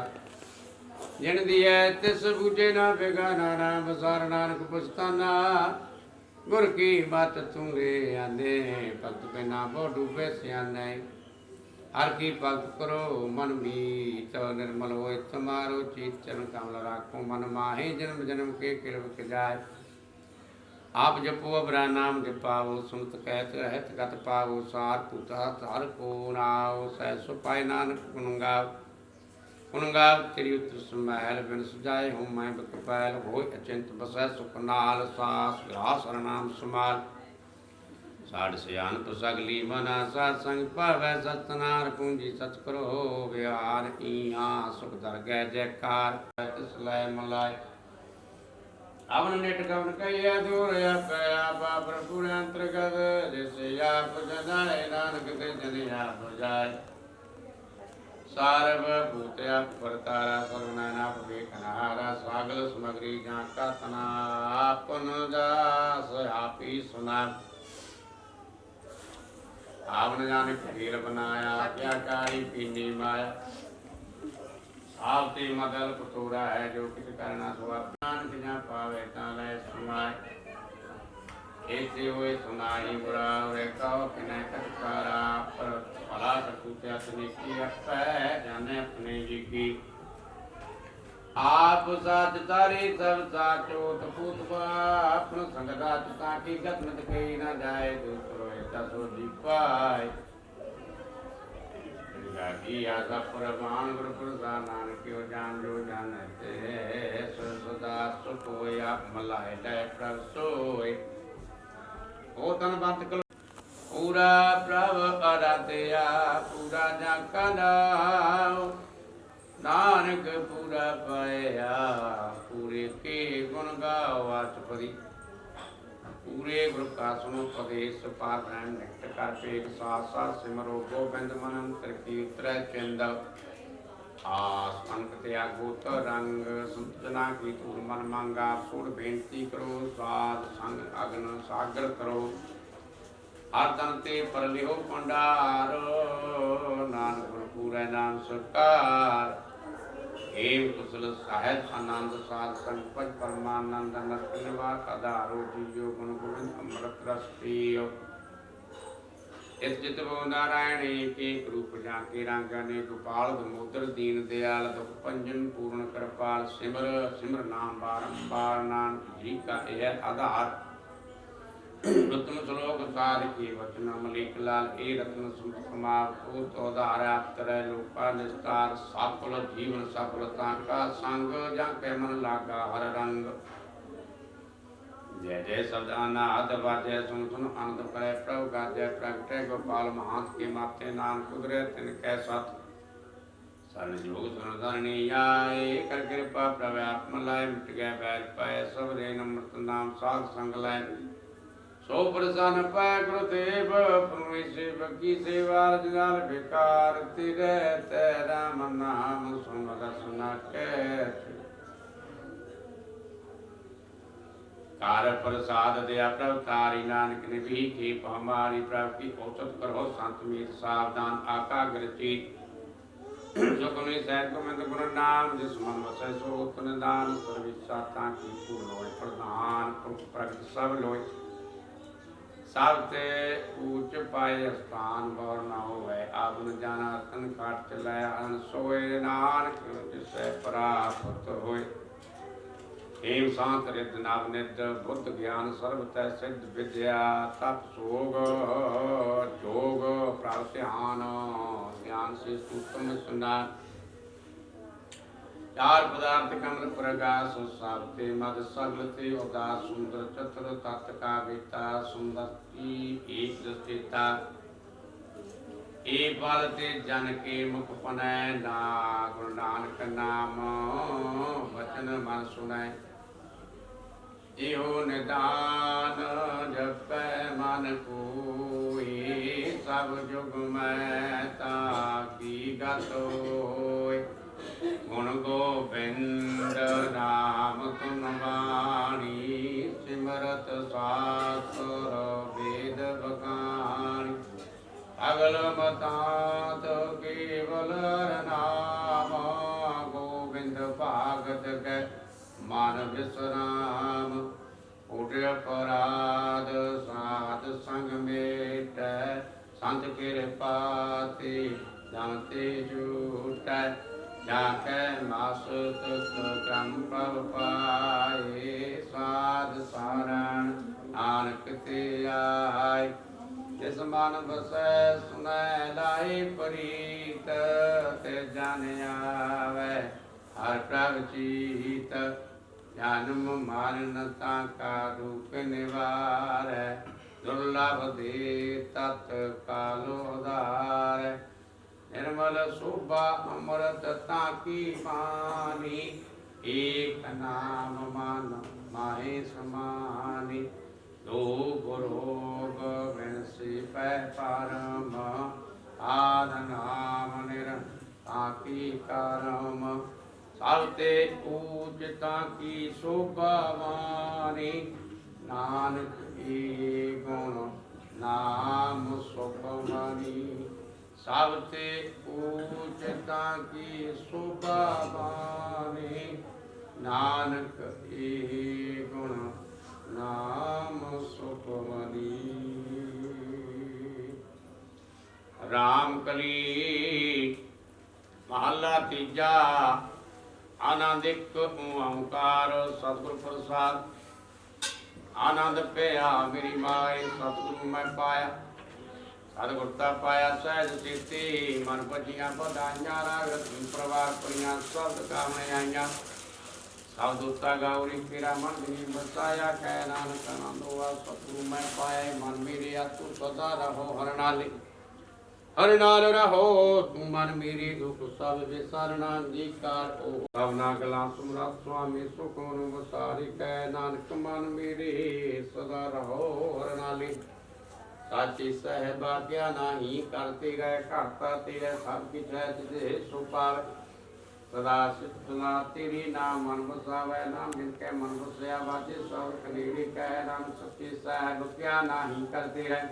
Speaker 2: जिन दिए तिस बूझे ना बेगाना, नाम बसार नानक पुस्ताना। गुर की बात तुंगे आने, भक्त बिना बो डूबे सियाने। हर की भक्त करो मन मीत, निर्मल होए तुम्हारो चित। चरण कमल राखो मन माहे, जन्म जन्म के किलवक जाय। आप जपो अबरा नाम जपाओ, सुनत कहत रहत गत पाओ। सार पुता हर को नाओ, सह सुपाय नानक गुण गाओ। गुण गाओ तेरी उतर समैल, बिन सुजाए हूँ मैं बकपैल। होय अचिंत बसै सुख नाल, सास ग्रास हर नाम समाल। साढ़ सियान तो सगली मना, साध संग पावै सतनार। पूंजी सच करो विहार, इहाँ सुख दरगह जयकार। तिस लय मलाय अवन निट कवन कहिया, दूर आपा प्रभु अंतर्गत। जैसे आप जनाए, नानक ते जन आप जाय। सारव भूत आप परतारा, सर्वनाना विवेकनहारा। सागल समग्री जाका तना, आपन दास आपी सुना। आप न जाने खेल बनाया, क्या कारी पीनी माया। आपते मदल पतोरा है जो किस करना सुआ नानक जा पावे ता लै सुनाए ऐसे हुए सुनाई बुरा रे कहो किने कटकारा पर भला सकूते अपने की अपै जाने अपने जी की आप साच तारी सब साचो तपूत अपनो संग रात ताकि गत कही न जाए दूसरो ऐसा सो जी पाए की आशा प्रमाण गुरु प्रसाद नानक क्यों जान जो जानते सदा सुख होए आप मलाए लय प्रभ सोए ओ तन बंत कल पूरा प्रभ आराध्या पूरा जाका नाम नानक पूरा पाया पूरे के गुण गाओ अष्टपदी पूरे गुरु का सुनो पदेश पार ब्रह्म निकट कर पेट साथ साथ सिमरो गोबिंद मन अंतर की त्रय चिंद आस अंक त्याग गोत रंग संतना की तूर मन मांगा सुर बेनती करो साध संग अग्न सागर करो हर तन ते पर लिहो भंडार नानक गुरु पूरे नाम सरकार हेम कुशल साहित आनंद साध संपत परमानंद नरक निवास आधारो जीव गुण गोविंद अमृत रस पियो इस चित वो नारायण एक रूप जाके रंगने गोपाल दमोदर दीन दयाल दुख पंजन पूर्ण कृपाल सिमर सिमर नाम बारंबार नानक जी का यह आधार रत्न श्लोक सार के वचन मलिक लाल ए रत्न समार को तोधारा तरह लोका निस्तार सफल जीवन सफलता का संग जा के मन लागा हर रंग जय जय शब्द अनाद बाजय सुन सुन आनंद करे प्रभु गाजय प्रगटे गोपाल महांत के माते नाम कुदरे तिन कै सत सन जोग सुन धरणी आए कर कृपा प्रभु आत्म लाय मिट गए बैर पाए सब रे नम्रत नाम साध संग लाय सो प्रसन्न पाए गुरुदेव परमेश्वर बकी सेवा जगाल बेकार तिरे तेरा नाम सुन रसना के कार प्रसाद दया प्रभु तारी नानक ने भी की हमारी प्रभु की औसत करो संत मीत सावधान आकाग्र चित जो कुनि सैन को मंद गुण नाम जिस मन वसै सो तुन दान सर्विसाता की पूर्ण होय प्रधान प्रगट सब लोय सबते ऊंच पाए स्थान बौर न होवे आप न जाना तन काट चलाए अन सोए नानक जिसे प्राप्त होए हेम शांत रिद नाम निद बुद्ध ज्ञान सर्वतः सिद्ध विद्या तप सोग जोग प्राध्यान ज्ञान से सूक्ष्म सुना चार पदार्थ कमल प्रकाश सावते मद सगलते उदास सुंदर चतुर तत् का बेटा सुंदर की एक दृष्टिता एक पालते जन के मुख पनय ना गुरु नानक नाम वचन मन सुनाय इहो निदान जप मन कोई सब जुग में ताकी गत होय गुण गोविंद नाम तुम वाणी सिमरत शास्त्र वेद बखानी अगल मतांत केवल नाम गोविंद भागत के मान विश्राम उठ अपराध साध संग मेट संत कृपा ते जानते झूठ जाके मास तुक क्रम प्रभ पाए साध सारण नानक ते आए जिस मन बसै सुनै लाई प्रीत ते जन आवे हर प्रभ चीत जन्म मरण का दुख निवार दुर्लभ दे तत्काल उधार निर्मल शोभा अमृत ताकी पानी एक नाम मान माहे समानी दो गुरोग विनसी पै परम आद नाम निर ताकी करम सबते ऊंच ताकी शोभा वानी नानक की गुण नाम सुख मनी ਸਭ ਤੇ ਊਚਤਾ ਕੀ ਸੋਭਾ ਬਾਣੀ, ਨਾਨਕ ਇਹ ਗੁਣ ਨਾਮ ਸੁਖਮਨੀ। ਰਾਮ ਕਲੀ ਮਹੱਲਾ ਤੀਜਾ। ਆਨੰਦਿਕ ਓੰਕਾਰ ਸਤਿਗੁਰ ਪ੍ਰਸਾਦ। ਆਨੰਦ ਪਿਆ ਮੇਰੀ ਮਾਏ, ਸਤਿਗੁਰੂ ਮੈਂ ਪਾਇਆ। ਸਤਿਗੁਰਤਾ ਪਾਇਆ ਸਹਿਜ ਚੇਤੀ, ਮਨ ਭਜੀਆਂ ਵਧਾਈਆਂ। ਰਾਗ ਰਤਨ ਪ੍ਰਵਾਰ ਪਰੀਆਂ ਸਬਦ ਕਾਮਣੇ ਆਈਆਂ। ਸਭ ਦੂਤਾ ਗੌਰੀ ਤੇਰਾ ਮਨ ਵੀ ਬਸਾਇਆ। ਕਹਿ ਨਾਨਕ ਆਨੰਦ ਹੋਆ ਸਤਿਗੁਰੂ ਮੈਂ ਪਾਇਆ। ਮਨ ਮੇਰੇ ਆਤੂ ਸਦਾ ਰਹੋ ਹਰਿ ਨਾਲੇ, ਹਰਿ ਨਾਲ ਰਹੋ ਤੂੰ ਮਨ ਮੇਰੇ। ਦੁਖ ਸਭ ਵਿਸਰਨਾ ਅੰਗੀਕਾਰ ਉਹ ਸਭਨਾ ਗਲਾਂ ਸੁਮਰਾ ਸੁਆਮੀ ਸੁਖ ਨੂੰ ਵਸਾਰੀ। ਕਹਿ ਨਾਨਕ ਮਨ ਮੇਰੇ ਸਦਾ ਰਹੋ ਹਰਿ ਨਾਲੇ। ਸਾਚੀ ਸਹਿਬ ਆਗਿਆ ਨਾਹੀ ਕਰਤੇ ਗਏ, ਘਾਤਾ ਤੇਰੇ ਸਭ ਕਿਛ ਹੈ ਤਿਜੇ ਸੋ ਪਾਵੈ। ਸਦਾ ਸਿਫਤਨਾ ਤੇਰੀ ਨਾਮ ਮਨ ਵਸਾਵੈ, ਨਾਮ ਜਿਨ ਕੈ ਮਨ ਵਸਿਆ ਵਾਜੇ ਸਭ ਕਨੇੜੇ। ਕਹਿ ਨਾਮ ਸੱਚੇ ਸਾਹਿਬ ਕਿਆ ਨਾਹੀ ਕਰਤੇ ਰਹਿ।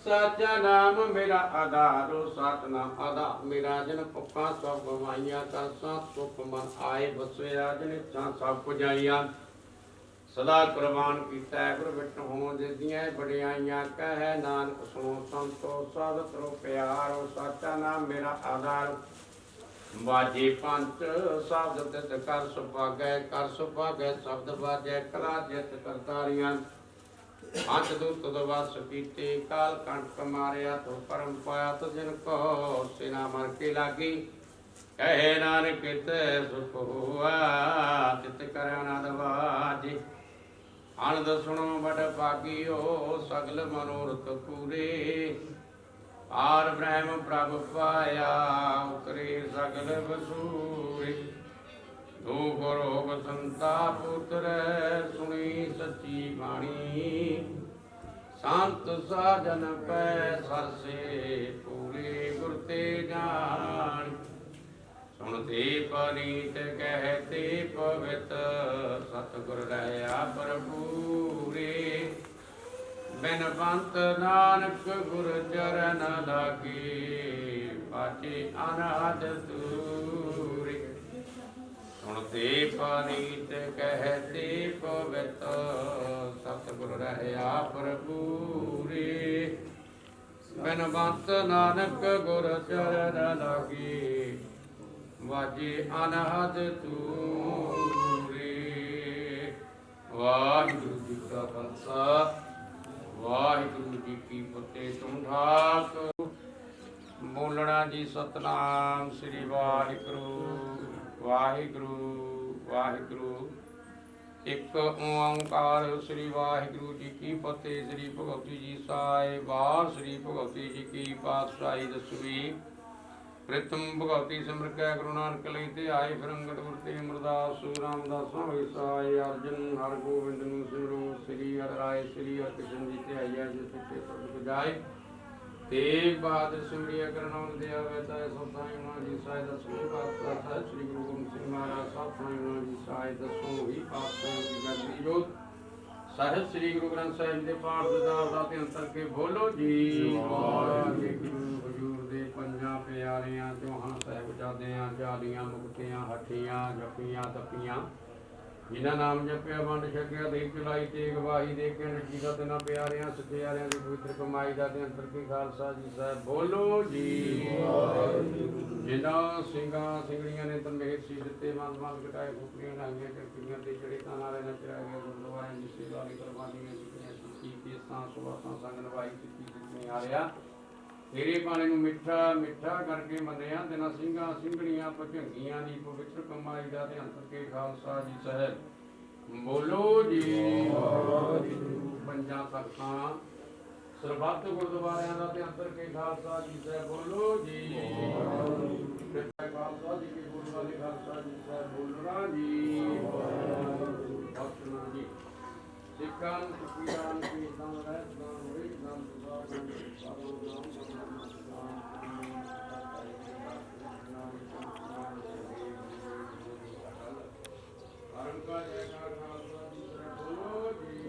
Speaker 2: ਸਾਚਾ ਨਾਮ ਮੇਰਾ ਆਧਾਰੋ, ਸਤਿਨਾਮ ਆਧਾਰ ਮੇਰਾ। ਜਿਨ ਭੁੱਖਾਂ ਸਭ ਗਵਾਈਆਂ, ਕਰ ਸਾਥ ਸੁਖ ਮਨ ਆਏ ਵਸਿਆ। ਜਿਨ ਇੱਛਾ ਸਭ ਪੁਜਾਈਆਂ, ਸਦਾ ਕੁਰਬਾਨ ਕੀਤਾ ਗੁਰ ਵਿਟ ਹੋਂ ਜਿਦੀਆਂ ਬੜਿਆਈਆਂ। ਕਹਿ ਨਾਨਕ ਸੁਣੋ ਸੰਤੋ ਸਦ ਤਰੋ ਪਿਆਰੋ। ਸਾਚਾ ਨਾਮ ਮੇਰਾ ਆਧਾਰ, ਬਾਜੇ ਪੰਚ ਸ਼ਬਦ ਤਿਤ ਕਰ ਸੁਭਾਗੈ। ਕਰ ਸੁਭਾਗੈ ਸ਼ਬਦ ਬਾਜੈ, ਕਲਾ ਜਿਤ ਕਰਤਾਰੀਆਂ। ਅੰਤ ਦੂਤ ਦਵਸ ਕੀਤੇ, ਕਾਲ ਕੰਟਕ ਮਾਰਿਆ। ਤੋ ਪਰਮ ਪਾਇਆ ਤੋ ਜਿਨ ਕੋ ਸਿਨਾ ਮਰ ਕੇ ਲਾਗੀ। ਕਹਿ ਨਾਨਕ ਕਿਤੈ ਸੁਖ ਹੋਆ, ਤਿਤ ਕਰ ਆਨੰਦ ਵਾਜੇ। ਆਨੰਦ ਸੁਣੋ ਬੜ ਭਾਗਿਓ, ਸਗਲ ਮਨੋਰਥ ਪੂਰੇ। ਆਰ ਬ੍ਰਹਮ ਪ੍ਰਭ ਪਾਇਆ, ਉਤਰੇ ਸਗਲ ਵਸੂਰੇ। ਦੁਖ ਰੋਗ ਸੰਤਾਪ ਉਤਰੈ, ਸੁਣੀ ਸੱਚੀ ਬਾਣੀ। ਸੰਤ ਸਾਜਨ ਪੈ ਸਰਸੇ, ਪੂਰੇ ਗੁਰ ਤੇ ਜਾਣੀ। ਸੁਣਤੇ ਪਨੀਤ ਕਹਿਤੇ ਪਵਿੱਤ, ਸਤਿਗੁਰ ਰਹਿਆ ਭਰਪੂਰੇ। ਬਿਨ ਬੰਤ ਨਾਨਕ ਗੁਰ ਚਰਨ ਲਾਗੇ, ਪਾਛੇ ਅਨਾਦ ਤੂਰੇ। ਸੁਣਤੇ ਪਨੀਤ ਕਹਿਤੇ ਪਵਿੱਤ, ਸਤਿਗੁਰ ਰਹਿਆ ਭਰਪੂਰੇ। ਬਿਨ ਬੰਤ ਨਾਨਕ ਗੁਰ ਚਰਨ ਲਾਗੇ, ਵਾਜੇ ਅਨਹਦ ਤੂਰੇ। ਵਾਹਿਗੁਰੂ ਜੀ ਕਾ ਖਾਲਸਾ, ਵਾਹਿਗੁਰੂ ਜੀ ਕੀ ਫਤਿਹ। ਤੁਮ ਠਾਕ ਬੋਲਣਾ ਜੀ ਸਤਨਾਮ ਸ੍ਰੀ ਵਾਹਿਗੁਰੂ ਵਾਹਿਗੁਰੂ ਵਾਹਿਗੁਰੂ। ਇੱਕ ਓੰਕਾਰ ਸ੍ਰੀ ਵਾਹਿਗੁਰੂ ਜੀ ਕੀ ਫਤਿਹ। ਸ੍ਰੀ ਭਗਵਤੀ ਜੀ ਸਾਹਿਬਾਨ। ਸ੍ਰੀ ਭਗਵਤੀ ਜੀ ਕੀ ਪਾਤਸ਼ਾਹੀ ਦਸਵੀਂ। ਪ੍ਰਿਤਮ ਭਗਵਤੀ ਸਿਮਰ ਕੈ ਗੁਰੂ ਨਾਨਕ ਲਈ ਤੇ ਆਏ। ਫਿਰ ਅੰਗਦ ਗੁਰ ਤੇ ਅਮਰਦਾਸ ਰਾਮਦਾਸਾਂ ਹੋਏ ਸਹਾਏ। ਅਰਜਨ ਹਰ ਗੋਬਿੰਦ ਨੂੰ ਸਿਮਰੋ। ਸ੍ਰੀ ਹਰਿ ਰਾਏ ਸ੍ਰੀ ਹਰਿ ਕ੍ਰਿਸ਼ਨ ਜੀ ਤੇ ਆਈਆ ਜਿਸ ਤੇ ਪ੍ਰਭ ਜਾਏ। ਤੇਗ ਬਹਾਦਰ ਸਿਮਰਿਆ ਕਰਨਾਉ ਦੇ ਆਵੇ ਤਾਏ ਸਭ ਸਾਈ ਉਹਨਾਂ ਜੀ ਸਾਹਿਬ ਦਸਵੇਂ ਪਾਤਸ਼ਾਹ ਸਾਹਿਬ ਸ੍ਰੀ ਗੁਰੂ ਗੋਬਿੰਦ ਸਿੰਘ ਮਹਾਰਾਜ ਸਾਹਿਬ ਸਾਈ ਉਹਨਾਂ ਜੀ ਸਾਹਿਬ ਦਸੋਂ ਹੀ ਪਾਤਸ਼ਾਹ ਦੀ ਗੱਦੀ ਜੋਤ ਸਾਹਿਬ ਸ੍ਰੀ ਗੁਰੂ ਗ੍ਰੰਥ ਸਾਹਿਬ ਦੇ ਪਾਠ ਦਾ ਤੇ ਅੰਤਰ ਕੇ ਬੋਲੋ ਜੀ। ਵਾਹਿਗੁਰੂ ਹਜ਼ੂਰ ਦੇ ਪੰਜਾਂ ਪਿਆਰਿਆਂ ਚੌਹਾਂ ਸਾਹਿਬਜ਼ਾਦਿਆਂ, ਚਾਲੀਆਂ ਮੁਕਤਿਆਂ, ਹੱਠੀਆਂ, ਜੱਫੀਆਂ, ਤੱਪੀਆਂ, ਜਿਨ੍ਹਾਂ ਨਾਮ ਜਪਿਆ ਵੰਡ ਛਕਿਆ ਦੇਖ ਚਲਾਈ ਤੇਗ ਵਾਹੀ ਦੇ ਕੇ ਨਜੀਬਤ ਨਾ ਪਿਆਰਿਆਂ ਸਚਿਆਰਿਆਂ ਦੀ ਪਵਿੱਤਰ ਕਮਾਈ ਦਾ ਤੇ ਅੰਤਰ ਕੀ ਖਾਲਸਾ ਜੀ ਸਾਹਿਬ ਬੋਲੋ ਜੀ। ਜਿਨ੍ਹਾਂ ਸਿੰਘਾਂ ਸਿੰਘੜੀਆਂ ਨੇ ਤਨਮੇਰ ਸੀ ਦਿੱਤੇ, ਮਨ ਮਨ ਘਟਾਏ, ਖੁਪਰੀਆਂ ਨਾਂਗੀਆਂ ਚੜਕੀਆਂ ਤੇ ਚੜੇ ਤਾਂ ਨਾਲੇ ਨਚਰਾ ਗਿਆ। ਗੁਰਦੁਆਰਿਆਂ ਦੀ ਸੇਵਾ ਲਈ ਕੁਰਬਾਨੀਆਂ ਕੀਤੀਆਂ, ਕੀਤੀ ਕੇਸਾਂ ਸੁਬਾਸਾਂ ਸੰਗ ਨਵਾਈ ਕੀਤੀ ਜਿਤਨੇ ਆਰਿਆ। ਤੇਰੇ ਪਾਣੀ ਨੂੰ ਮਿੱਠਾ ਮਿੱਠਾ ਕਰਕੇ ਮੰਨਿਆ। ਦਿਨਾਂ ਸਿੰਘਾਂ ਸਿੰਘੜੀਆਂ ਭਜੰਗੀਆਂ ਦੀ ਪਵਿੱਤਰ ਕਮਾਈ ਦਾ ਤੇ ਅੰਤਰ ਕੇ ਖਾਲਸਾ ਜੀ ਸਾਹਿਬ ਬੋਲੋ ਜੀ। ਪੰਜਾਂ ਤਖਤਾਂ ਸਰਬੱਤ ਗੁਰਦੁਆਰਿਆਂ ਦਾ ਤੇ ਅੰਤਰ ਕੇ ਖਾਲਸਾ ਜੀ ਸਾਹਿਬ ਬੋਲੋ ਜੀ। ਖਾਲਸਾ ਜੀ ਕੀ ਬੋਲਣ ਵਾਲੇ ਖਾਲਸਾ ਜੀ ਸਾਹਿਬ ਬੋਲਣਾ ਜੀ। ਬਖਸ਼ਣਾ ਜੀ। ਸਿੱਖਾਂ ਨੂੰ ਸੁਖੀਆਂ ਨੂੰ ਕੀਰਤਨ ਰਹਿਤ ਦਾ ਹੋਈ ਨਾਮ ਸੁਭਾਗ ਅਰੰਕਾ ਜੈਕਾਰ ਖਾਲਸਾ ਜੀ ਸਾਹਿਬ ਬੋਲੋ ਜੀ।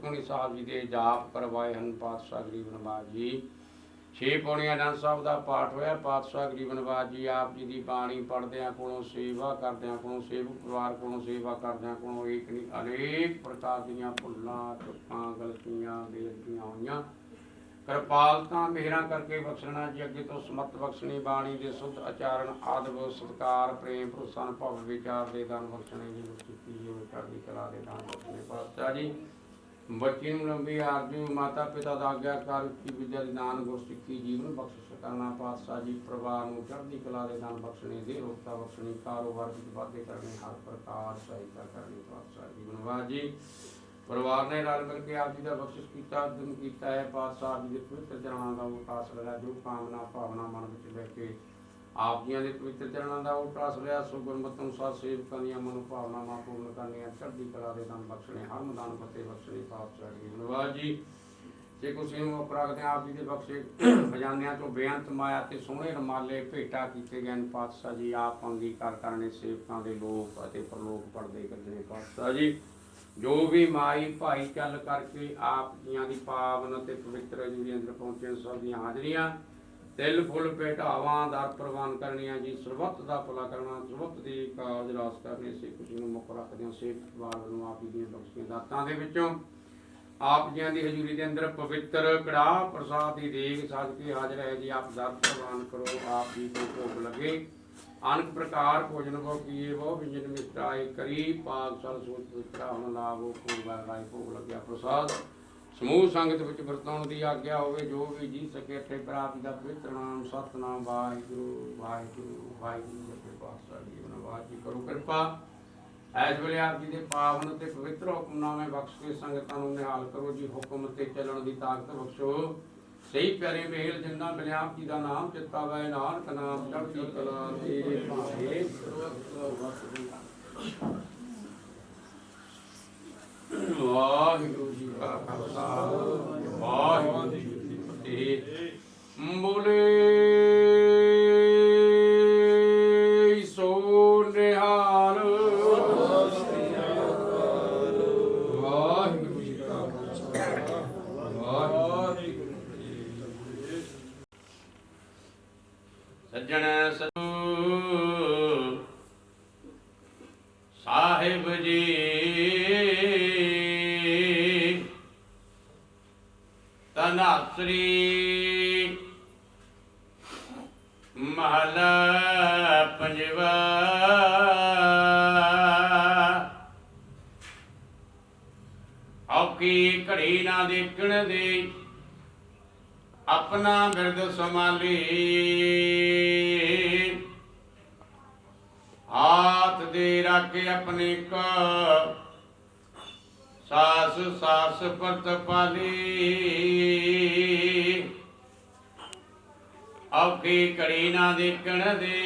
Speaker 2: ਸੁਖਮਨੀ ਸਾਹਿਬ ਜੀ ਦੇ ਜਾਪ ਕਰਵਾਏ ਹਨ ਪਾਤਸ਼ਾਹ ਗਰੀਬ ਨਿਵਾਜ ਜੀ। 6 ਪੌੜੀਆਂ ਆਨੰਦ ਸਾਹਿਬ ਦਾ ਪਾਠ ਹੋਇਆ। ਪਾਤਸ਼ਾਹ ਗਰੀਬ ਨਿਵਾਜ ਜੀ ਆਪ ਜੀ ਦੀ ਬਾਣੀ ਪੜ੍ਹਦਿਆਂ ਕੋਲੋਂ, ਸੇਵਾ ਕਰਦਿਆਂ ਕੋਲੋਂ, ਸੇਵਕ ਪਰਿਵਾਰ ਕੋਲੋਂ ਸੇਵਾ ਕਰਦਿਆਂ ਕੋਲੋਂ ਇੱਕ ਨਹੀਂ ਅਨੇਕ ਪ੍ਰਕਾਰ ਦੀਆਂ ਭੁੱਲਾਂ, ਚੁੱਕਾਂ, ਗਲਤੀਆਂ, ਬੇਅਦਬੀਆਂ ਹੋਈਆਂ। ਕਿਰਪਾਲਤਾ ਮਿਹਰਾਂ ਕਰਕੇ ਬਖਸ਼ਣਾ ਜੀ, ਅੱਗੇ ਤੋਂ ਸਮਤ ਬਖਸ਼ਣੀ, ਬਾਣੀ ਦੇ ਸੁੱਧ ਆਚਾਰਨ, ਆਦਬ ਸਤਿਕਾਰ, ਪ੍ਰੇਮ ਭਰੋਸਾ, ਭਵ ਵਿਚਾਰ ਦੇ ਦਾਨ ਬਖਸ਼ਣੇ ਜੀ। ਗੁਰਸਿੱਖੀ ਜੀ ਚੜ੍ਹਦੀ ਕਲਾ ਦੇ ਦਾਨ ਬਖਸ਼ਣੇ ਪਾਤਸ਼ਾਹ ਜੀ। ਬੱਚੀ ਨੂੰ ਲੰਬੀ ਆਰਜੂ, ਮਾਤਾ ਪਿਤਾ ਦਾ ਆਗਿਆਕਾਰ, ਉੱਚੀ ਵਿਦਿਆ ਦੇ ਦਾਨ, ਗੁਰਸਿੱਖੀ ਜੀਵਨ ਬਖਸ਼ਿਸ਼ ਕਰਨਾ ਪਾਤਸ਼ਾਹ ਜੀ। ਪਰਿਵਾਰ ਨੂੰ ਚੜ੍ਹਦੀ ਕਲਾ ਦੇ ਦਾਨ ਬਖਸ਼ਣੇ, ਦੇ ਰੋਗਤਾ ਬਖਸ਼ਣੀ, ਕਾਰੋਬਾਰ ਵਿੱਚ ਵਾਧੇ ਕਰਨੇ, ਹਰ ਪ੍ਰਕਾਰ ਸਹਾਇਤਾ ਕਰਨੀ ਪਾਤਸ਼ਾਹ ਜੀ। ਗੁਣਵਾਜ ਜੀ ਪਰਿਵਾਰ ਨੇ ਰਲ ਮਿਲ ਕੇ ਆਪ ਜੀ ਦਾ ਬਖਸ਼ਿਸ਼ ਕੀਤਾ, ਉਦਮ ਕੀਤਾ ਹੈ। ਪਾਤਸ਼ਾਹ ਜੀ ਦੇ ਪਵਿੱਤਰ ਚਰਨਾਂ ਦਾ ਉਟਾਸ ਲਿਆ, ਜੋ ਕਾਮਨਾ ਭਾਵਨਾ ਮਨ ਵਿੱਚ ਲੈ ਕੇ ਆਪ ਜੀਆਂ ਦੇ ਪਵਿੱਤਰ ਚਰਨਾਂ ਦਾ ਉਟਾਸ ਲਿਆ, ਸੋ ਗੁਰਮਤਿ ਅਨੁਸਾਰ ਸੇਵਕਾਂ ਦੀਆਂ ਮਨੋ ਭਾਵਨਾਵਾਂ ਪੂਰਨ ਕਰਨੀਆਂ, ਚੜ੍ਹਦੀ ਕਲਾ ਦੇ ਦਾਨ ਬਖਸ਼ਣੇ, ਹਰ ਮੈਦਾਨ ਫਤਿਹ ਬਖਸ਼ਣੇ ਪਾਤਸ਼ਾਹ ਜੀ। ਗੁਣਵਾਜ ਜੀ ਜੇ ਕੁਛ ਨੂੰ ਅਪਰਾਗਦੇ ਆਪ ਜੀ ਦੇ ਬਖਸ਼ੇ ਖਜ਼ਾਨਿਆਂ ਤੋਂ ਬੇਅੰਤ ਮਾਇਆ ਤੇ ਸੋਹਣੇ ਰਮਾਲੇ ਭੇਟਾ ਕੀਤੇ ਗਏ ਨੇ ਪਾਤਸ਼ਾਹ ਜੀ। ਆਪ ਅੰਗੀਕਾਰ ਕਰਨੇ ਸੇਵਕਾਂ ਦੇ ਲੋਕ ਅਤੇ ਪਰਲੋਕ ਪੜਦੇ ਕੱਢਣੇ ਪਾਤਸ਼ਾਹ ਜੀ। ਜੋ ਵੀ ਮਾਈ ਭਾਈ ਚੱਲ ਕਰਕੇ ਆਪ ਜੀਆਂ ਦੀ ਪਾਵਨ ਅਤੇ ਪਵਿੱਤਰ ਹਜ਼ੂਰੀ ਅੰਦਰ ਪਹੁੰਚੇ, ਸਭ ਦੀਆਂ ਹਾਜ਼ਰੀਆਂ ਤਿਲ ਫੁੱਲ ਭੇਟਾਵਾਂ ਦਰ ਪ੍ਰਵਾਨ ਕਰਨੀਆਂ ਜੀ। ਸਰਬੱਤ ਦਾ ਭਲਾ ਕਰਨਾ, ਸਰਬੱਤ ਦੀ ਕਾਰਜ ਰਾਸ ਕਰਨੇ, ਸੇ ਖੁਸ਼ੀ ਨੂੰ ਮੁੱਖ ਰੱਖਦੇ ਹਾਂ। ਸੇਵਕ ਪਰਿਵਾਰ ਨੂੰ ਆਪ ਜੀ ਦੀਆਂ ਬਖਸ਼ੀਆਂ ਦਾਤਾਂ ਦੇ ਵਿੱਚੋਂ ਆਪ ਜੀਆਂ ਦੀ ਹਜ਼ੂਰੀ ਦੇ ਅੰਦਰ ਪਵਿੱਤਰ ਕੜਾਹ ਪ੍ਰਸਾਦ ਦੀ ਦੇਗ ਸਜ ਕੇ ਹਾਜ਼ਰ ਹੈ ਜੀ। ਆਪ ਦਰ ਪ੍ਰਵਾਨ ਕਰੋ, ਆਪ ਜੀ को ਭੋਗ लगे। अनेक प्रकार भोजन वो किए वो व्यंजन मिष्टाई करी, पाग सल सोच पवित्रा होन लाभो को राय भोग लग्या प्रसाद। समूह संगत विच वरताउण दी आग्या होवे, जो भी जी सके अठे प्राप्त दा पवित्र नाम सतनाम वाहिगुरु वाहिगुरु वाहिगुरु। जपे पातशाह जी नवाज जी करो कृपा। ऐस वेले आप जी दे पावन ते पवित्र हुक्मनामे बख्श के संगतां नूं निहाल करो जी। हुक्म ते चलण दी ताकत बख्शो, सही प्यारे मेल जिन्ना मिलिया आप जी का नाम चित्ता वै नानक नाम चढ़ती कला तेरे भावे। वाहिगुरु जी का खालसा वाहिगुरु जी की फतेह। बोले सो निहाल। वाहिगुरु जी का खालसा वाहिगुरु। सज्जन सतू साहिब जी तनासरी महला पंजवा। औखी घड़ी ना देखण दे अपना बिरद संभाली, हाथ दे रखे अपने को सास सास परत पाली। औखी घड़ी ना देखण दे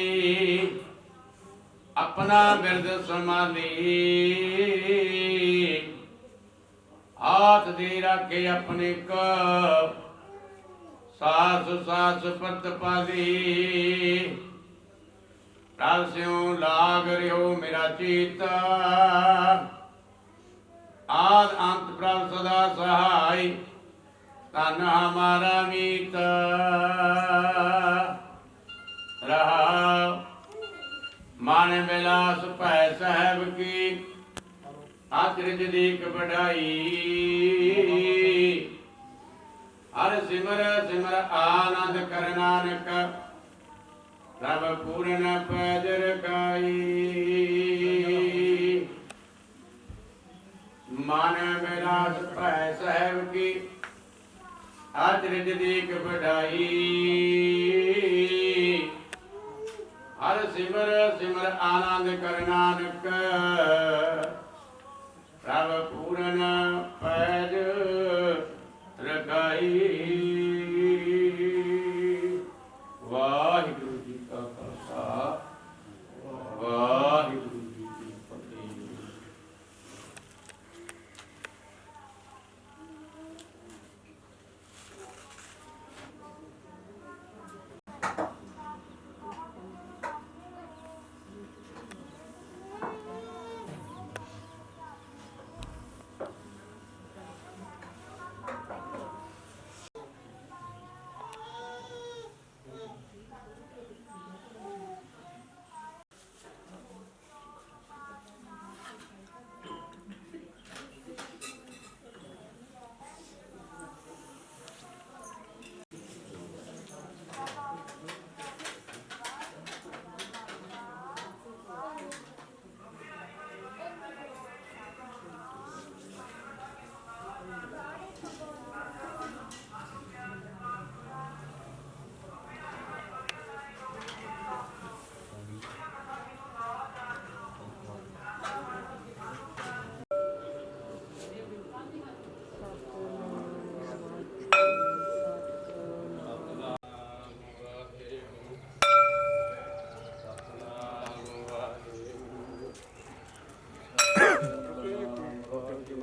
Speaker 2: अपना बिरद संभाली, हाथ दे रखे अपने को सास सास परत पाली। प्रभ स्यों लाग रहो मेरा चीता, आद अंत प्रभ सदा सहाय, तन हमारा मीत रहा। मान बिलास पै साहब की आचरित दीक बढ़ाई, हर सिमर सिमर आनंद कर नानक, प्रभ पूर्ण पैज रखाई। मन विलास पै साहब की आचरित दीक बढ़ाई, हर सिमर सिमर आनंद कर नानक, प्रभ पूर्ण पैज रखाई। वाहिगुरु जी का खालसा वाहिगुरु जी की फतेह।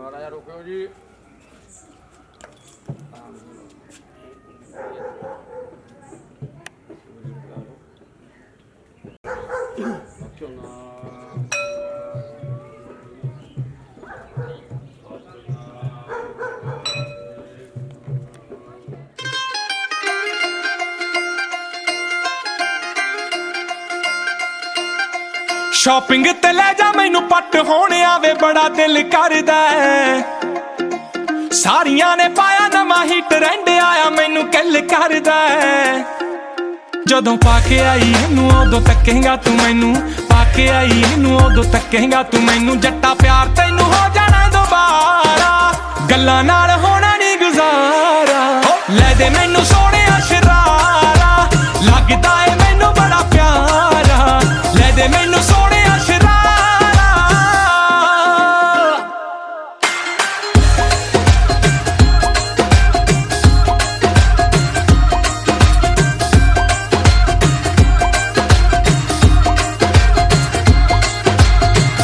Speaker 2: ਮਾੜਾ ਜਿਹਾ ਰੁਕਿਓ ਜੀ।
Speaker 4: ਸ਼ਾਪਿੰਗ ਤੇ ਲੈ ਜਾ ਮੈਨੂੰ ਪੱਟ ਹੋਣ ਆਵੇ ਬੜਾ ਦਿਲ ਕਰਦਾ ਸਾਰੀਆਂ ਨੇ ਪਾਇਆ ਨਵਾਂ ਹੀ ਟ੍ਰੈਂਡ ਆਇਆ ਮੈਨੂੰ ਕਿੱਲ ਕਰਦਾ ਜਦੋਂ ਪਾ ਕੇ ਆਈ ਇਹਨੂੰ ਉਦੋਂ ਤੱਕੇਂਗਾ ਤੂੰ ਮੈਨੂੰ ਪਾ ਕੇ ਆਈ ਇਹਨੂੰ ਉਦੋਂ ਤੱਕੇਂਗਾ ਤੂੰ ਮੈਨੂੰ ਜੱਟਾ ਪਿਆਰ ਤੈਨੂੰ ਹੋ ਜਾਣਾ ਦੁਬਾਰਾ ਗੱਲਾਂ ਨਾਲ ਹੋਣਾ ਨਹੀਂ ਗੁਜ਼ਾਰਾ ਲੈ ਦੇ ਮੈਨੂੰ ਸੋਹਣਿਆ ਸ਼ਰਾਰਾ ਲੱਗਦਾ ਏ ਮੈਨੂੰ ਬੜਾ ਪਿਆਰਾ ਲੈ ਦੇ ਮੈਨੂੰ ਸੋਹਣਿਆ ਸ਼ਰਾਰਾ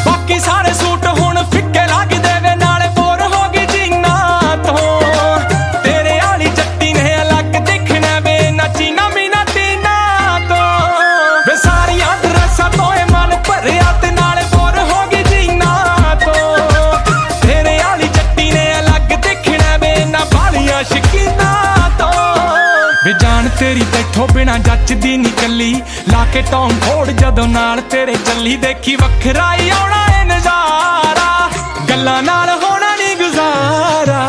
Speaker 4: ਬਾਕੀ ਸਾਰੇ ਸੂਟ ਹੁਣ ਫਿੱਕੇ ਲੱਗਦੇ ਵੇ ਨਾਲੇ ਬੋਰ ਹੋ ਗਈ ਜੀਨਾ ਤੋਂ ਤੇਰੇ ਵਾਲੀ ਜੱਟੀ ਨੇ ਅਲੱਗ ਦਿਖਣਾ ਵੇ ਨੱਚੀ ਨਾ ਮੀਨਾ ਟੀਨਾ ਤੋਂ ਵੇ ਸਾਰੀਆਂ ਡਰੈਸਾਂ ਤੋਂ ਇਹ ਮਨ ਭਰਿਆ ਤੇ ਨਾਲੇ ਬੋਰ ਹੋ ਗਈ ਜੀਨਾ ਤੋਂ ਤੇਰੇ ਵਾਲੀ ਜੱਟੀ ਨੇ ਅਲੱਗ ਦਿਖਣਾ ਵੇ ਨਾ ਬਾਲੀਆਂ ਸ਼ਕੀਨਾ ਤੋਂ ਵੇ ਜਾਨ ਤੇਰੀ ਤੈਥੋਂ ਬਿਨਾ ਜੱਚਦੀ ਨੀ ਕੱਲੀ ਲਾ ਕੇ ਟੌਂ ਫੋੜ ਜਦੋਂ ਨਾਲ ਤੇਰੇ ਚੱਲੀ ਦੇਖੀ ਵੱਖਰਾ ਹੀ ਆਉਣਾ ਏ ਨਜ਼ਾਰਾ ਗੱਲਾਂ ਨਾਲ ਹੋਣਾ ਨੀ ਗੁਜ਼ਾਰਾ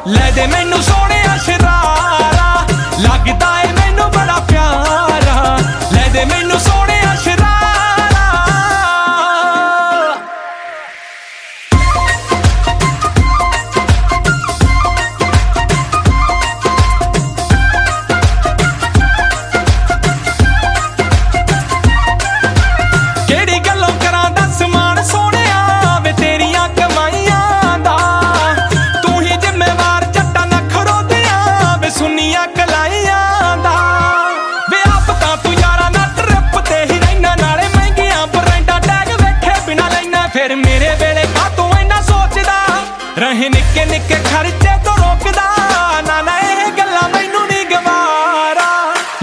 Speaker 4: ਲੈ ਦੇ ਮੈਨੂੰ ਸੋਹਣਿਆ ਸ਼ਰਾਰਾ ਲੱਗਦਾ ਏ ਮੈਨੂੰ ਬੜਾ ਪਿਆਰਾ ਲੈ ਦੇ ਮੈਨੂੰ ਸੋਹਣਿਆ ਸ਼ਰਾਰਾ ਕਿਹੜੀ ਗੱਲੋਂ ਕਰਾਂ ਦੱਸ ਮਾਣ ਸੋਹਣਿਆ ਵੇ ਤੇਰੀਆਂ ਕਮਾਈਆਂ ਦਾ ਤੂੰ ਹੀ ਜ਼ਿੰਮੇਵਾਰ ਜੱਟਾਂ ਨਖਰੋ ਦਿਆਂ ਵੇ ਸੁੰਨੀਆਂ ਕਲਾਈਆਂ ਦਾ ਵੇ ਆਪ ਤਾਂ ਤੂੰ ਯਾਰਾਂ ਨਾਲ ਟ੍ਰਿਪ ਤੇ ਹੀ ਰਹਿਣਾ ਨਾਲੇ ਮਹਿੰਗੀਆਂ ਬਰੈਂਡਾਂ ਟੈਗ ਵੇਖੇ ਬਿਨਾ ਲੈਣਾ ਫਿਰ ਮੇਰੇ ਵੇਲੇ ਕਾ ਤੂੰ ਇੰਨਾ ਸੋਚਦਾ ਰਹੇ ਨਿੱਕੇ ਨਿੱਕੇ ਖਰਚੇ ਤੋਂ ਰੋਕਦਾ ਨਾ ਨਾ ਇਹ ਗੱਲਾਂ ਮੈਨੂੰ ਨਹੀਂ ਗਵਾਰਾ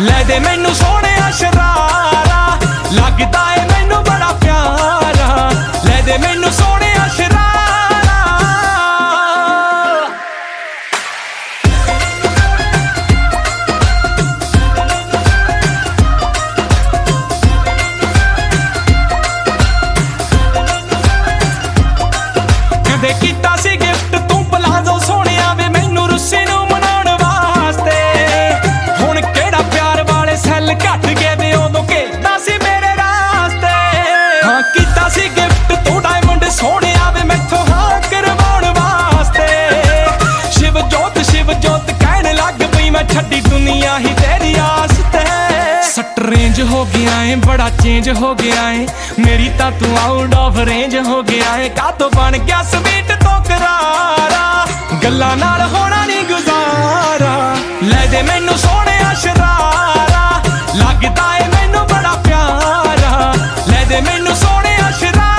Speaker 4: ਲੈ ਦੇ ਮੈਨੂੰ ਸੋਹਣਿਆ ਸ਼ਰਾਰਾ ਲੱਗਦਾ ਏ ਮੈਨੂੰ ਬੜਾ ਪਿਆਰਾ ਲੈ ਦੇ ਮੈਨੂੰ ਸੋਹਣਿਆ ਸ਼ਰਾਰਾ ਕਦੇ ਕੀਤਾ ਸੀ ਗਿਫਟ ਤੂੰ ਪਲਾਜ਼ੋ ਸੋਹਣਿਆ ਵੇ ਮੈਨੂੰ ਰੁੱਸੇ ਨੂੰ ਮਨਾਉਣ ਵਾਸਤੇ ਹੁਣ ਕਿਹੜਾ ਪਿਆਰ ਵਾਲੇ ਸੈੱਲ ਘੱਟ ਗਏ ਵੇ ਉਦੋਂ ਘੇਰਦਾ ਸੀ ਮੇਰੇ ਰਾਸਤੇ ਹਾਂ ਕੀਤਾ ਸੀ ਗਿਫਟ ਤੂੰ ਡਾਇਮੰਡ ਸੋਹਣਿਆ ਵੇ ਮੈਥੋਂ ਹਾਂ ਕਰਵਾਉਣ ਵਾਸਤੇ ਸ਼ਿਵ ਜੋਤ ਕਹਿਣ ਲੱਗ ਪਈ ਮੈਂ ਛੱਡੀ ਦੁਨੀਆ ਹੀ ਤੇਰੀ ਆਸ ਤੇ ਸੱਟ ਰੇਂਜ ਹੋ ਗਿਆ ਏ ਬੜਾ ਚੇਂਜ ਹੋ ਗਿਆ ਏ ਮੇਰੀ ਤਾਂ ਤੂੰ ਆਊਟ ਆਫ ਰੇਂਜ ਹੋ ਗਿਆ ਏ ਕਾਤੋਂ ਬਣ ਗਿਆ ਸਵੀਟ ਤੋਂ ਕਰਾਰਾ ਗੱਲਾਂ ਨਾਲ ਹੋਣਾ ਨਹੀਂ ਗੁਜ਼ਾਰਾ ਲੈ ਦੇ ਮੈਨੂੰ ਸੋਹਣਿਆ ਸ਼ਰਾਰਾ ਲੱਗਦਾ ਏ ਮੈਨੂੰ ਬੜਾ ਪਿਆਰਾ ਲੈ ਦੇ ਮੈਨੂੰ ਸੋਹਣਿਆ ਸ਼ਰਾਰਾ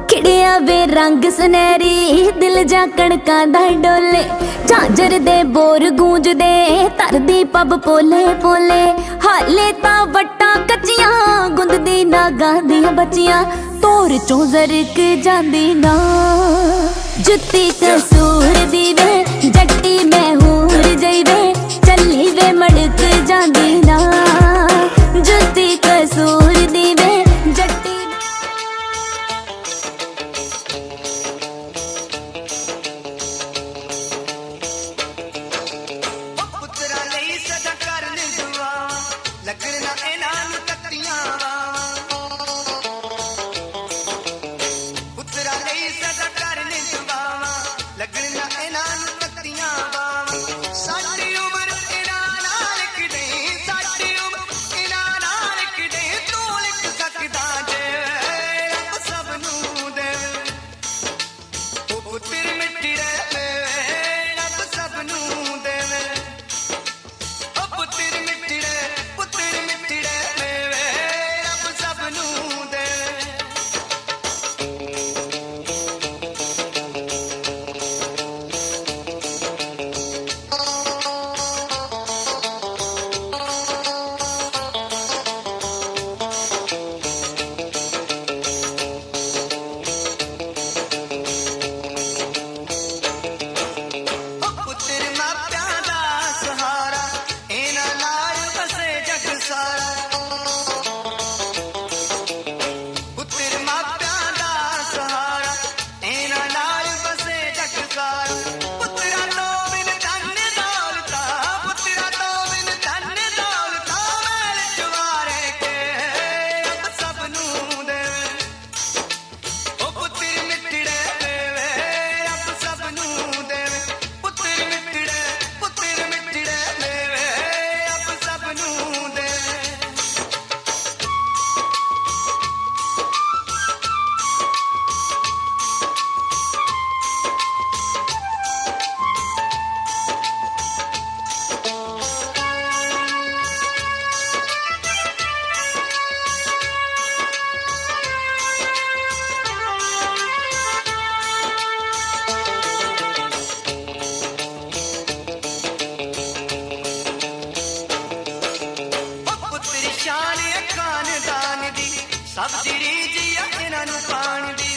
Speaker 5: ਖਿੜਿਆ ਵੇ ਰੰਗ ਸੁਨਹਿਰੀ ਦਿਲ ਜਾਂ ਕਣਕਾਂ ਦਾ ਡੋਲੇ ਝਾਂਜਰ ਦੇ ਬੋਰ ਗੂੰਜਦੇ ਧਰਦੀ ਪੱਬ ਪੋਲੇ ਪੋਲੇ ਹਾਲੇ ਤਾਂ ਵੱਟਾਂ ਕੱਚੀਆਂ ਗੁੰਦਦੀ ਨਾਗਾਂ ਦੀਆਂ ਬੱਚੀਆਂ ਤੋਰ ਚੋਂ ਜ਼ਰਕ ਜਾਂਦੀ ਨਾ ਜੁੱਤੀ ਕਸੂਰ ਦੀ ਵੇ ਜੱਟੀ ਮੈਂ ਹੂਰ ਜਈ ਵੇ ਚੱਲੀ ਵੇ ਮੜਕ ਜਾਂਦੀ ਨਾ ਜੁੱਤੀ ਕਸੂਰ ਦੀ ਵੇ ਜੱਟੀ
Speaker 3: ਪੁੱਤਰਾਂ ਲਈ ਸਦਾ ਕਰਨ ਦੁਆ ਲੱਗਣਾ ਇਹਨਾਂ ਨੂੰ ਤੱਤੀਆਂ ਪੁੱਤਰਾਂ ਲਈ ਸਦਾ ਕਰਨ ਦੁਆ ਲੱਗਣਾ ਇਹਨਾਂ ਨੂੰ ਤੱਤੀਆਂ ਸਾਡੀ ਉਮਰ ਇਹਨਾਂ ਨਾਲ ਕਿਤੇ ਸਾਡੀ ਉਮਰ ਇਹਨਾਂ ਨਾਲ ਕਿਤੇ ਤੂੰ ਲਿਖ ਸਕਦਾ ਜੇ ਰੱਬ ਸਭ ਨੂੰ ਦੇ ਉਹ ਪੁੱਤਰ ਮਿੱਟੀ ਦੇ ਰੱਬ ਸਭ ਨੂੰ ਦੇਵੇ ਉਹ ਪੁੱਤਰ ਮਿੱਟੀ ਦੇ तेरी शान है खानदान दी सब दी रीझ है इन्हां नूं पाण दी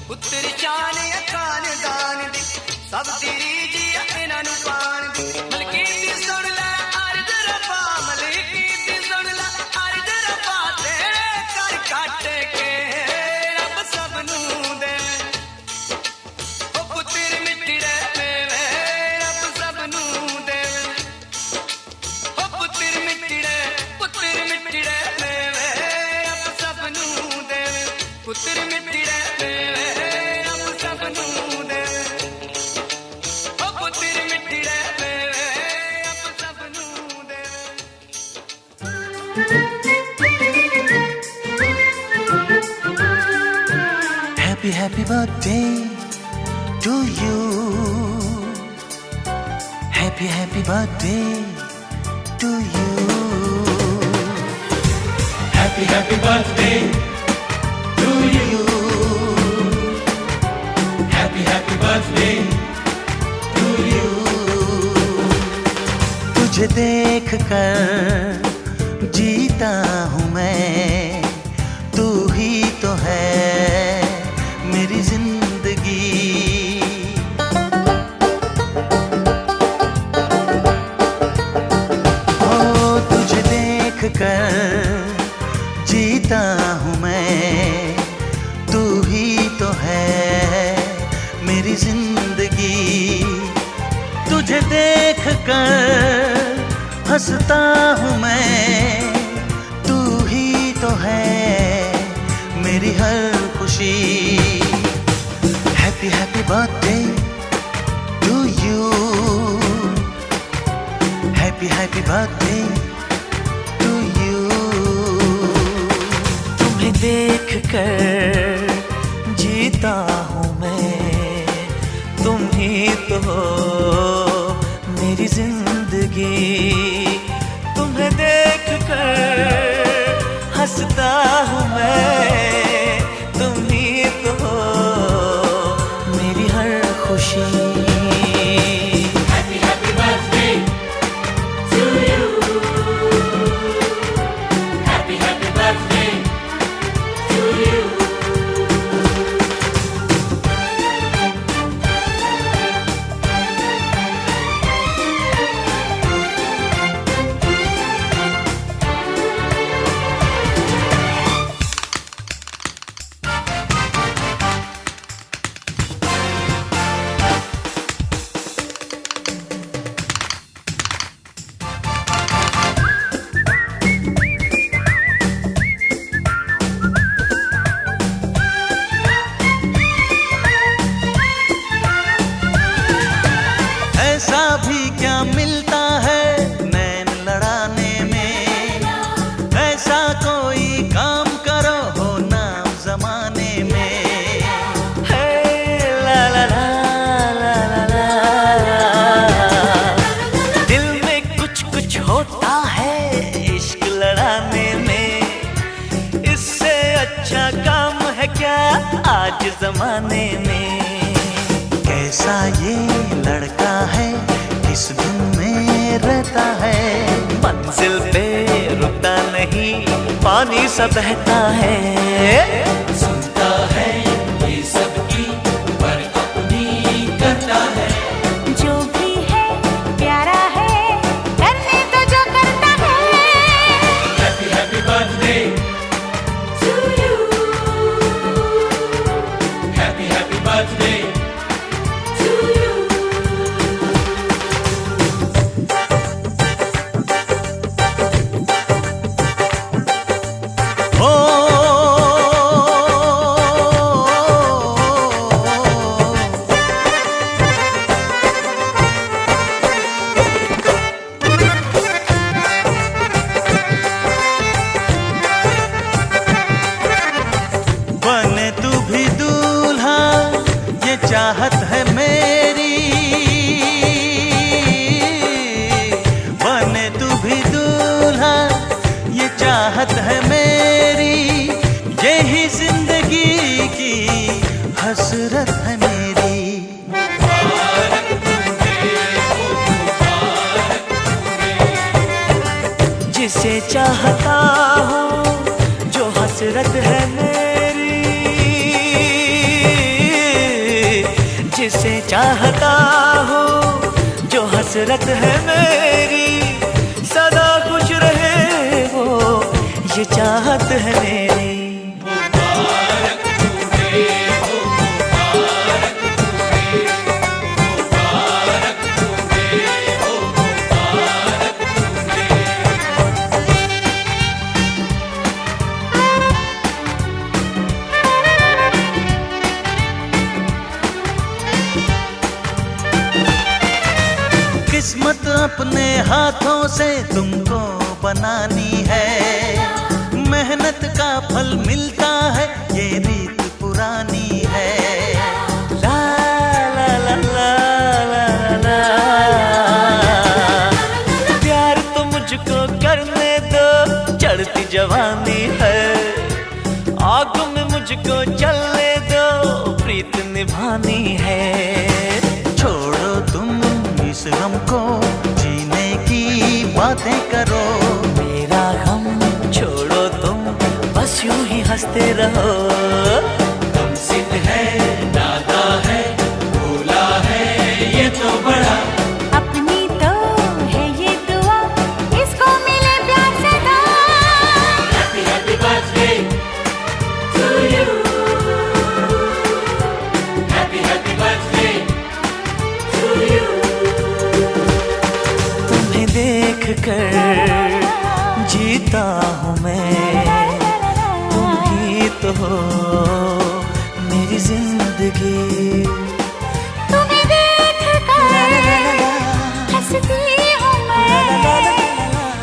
Speaker 3: पुत्तर शान है खानदान दी सब दी रीझ है इन्हां नूं पाण दी मलकी दी सुण ले अर्ज रब्बा मलकी दी सुण ले अर्ज रब्बा तेरे कर कट के रब सब नूं दे ओ पुत्तर मिट्ठड़े मेवे रब सब नूं दे ओ पुत्तर मिट्ठड़े मेवे रब सब नूं दे पुत्तर मिट्ठड़े मेवे रब सब नूं दे ओ पुत्तर मिट्ठड़े मेवे रब सब नूं दे
Speaker 6: Happy, happy birthday to you. Happy, happy birthday to you.
Speaker 4: Happy, happy birthday to you. Happy, happy birthday to you.
Speaker 6: तुझे देख कर जीता हूँ मैं, तू ही तो है मेरी जिंदगी। ओ तुझे देख कर जीता हूँ मैं, तू ही तो है मेरी जिंदगी। तुझे देख कर हंसता हूँ मैं, तू ही तो है मेरी हर खुशी। Happy happy birthday to you, happy happy birthday to you. तुम्हें देख कर जीता हूँ मैं, तुम ही तो हो मेरी जिंदगी। तुम्हें देख कर हंसता हूँ मैं, तुम ही तो हो मेरी हर खुशी।
Speaker 4: Happy, happy birthday to you. Happy, happy birthday to you.
Speaker 6: ऐसा भी क्या मिलता है नैन लड़ाने में, ऐसा कोई काम करो हो नाम जमाने में। है ला ला ला ला ला ला, दिल में कुछ कुछ होता है इश्क लड़ाने में। इससे अच्छा काम है क्या आज जमाने में। कैसा ये लड़का है किस धुन में रहता है, मंजिल पे रुकता नहीं पानी सा बहता है।
Speaker 4: सुनता है ये सबकी पर अपनी करता है।
Speaker 5: जो भी है प्यारा है, करने तो जो करता है।
Speaker 4: Happy, happy birthday
Speaker 5: To you,
Speaker 4: happy, happy birthday
Speaker 5: to you.
Speaker 6: ओ जिसे चाहता हूँ जो हसरत है मेरी, जिसे चाहता हूँ जो हसरत है मेरी, सदा खुश रहे वो ये चाहत है मेरी। किस्मत अपने हाथों से तुमको बनानी है, मेहनत का फल मिलता है ये रीत पुरानी है। ला ला ला ला ला ला, प्यार तो मुझको करने दो, चढ़ती जवानी है, आग में मुझको चलने दो, प्रीत निभानी है। छोड़ो तुम इस गम को, जीने की बातें करो, मेरा गम छोड़ो तुम, बस यूं ही हंसते रहो। तुमसिन है, दादा है, भोला है ये तो बड़ा,
Speaker 5: अपनी तो है ये दुआ, इसको मिले प्यार से दो।
Speaker 6: Happy happy birthday to you, happy happy birthday to you. तुम्हें देख कर जीता हूँ मैं, तुम ही तो हो मेरी जिंदगी।
Speaker 5: तुम्हें देख कर हंसती हूँ मैं,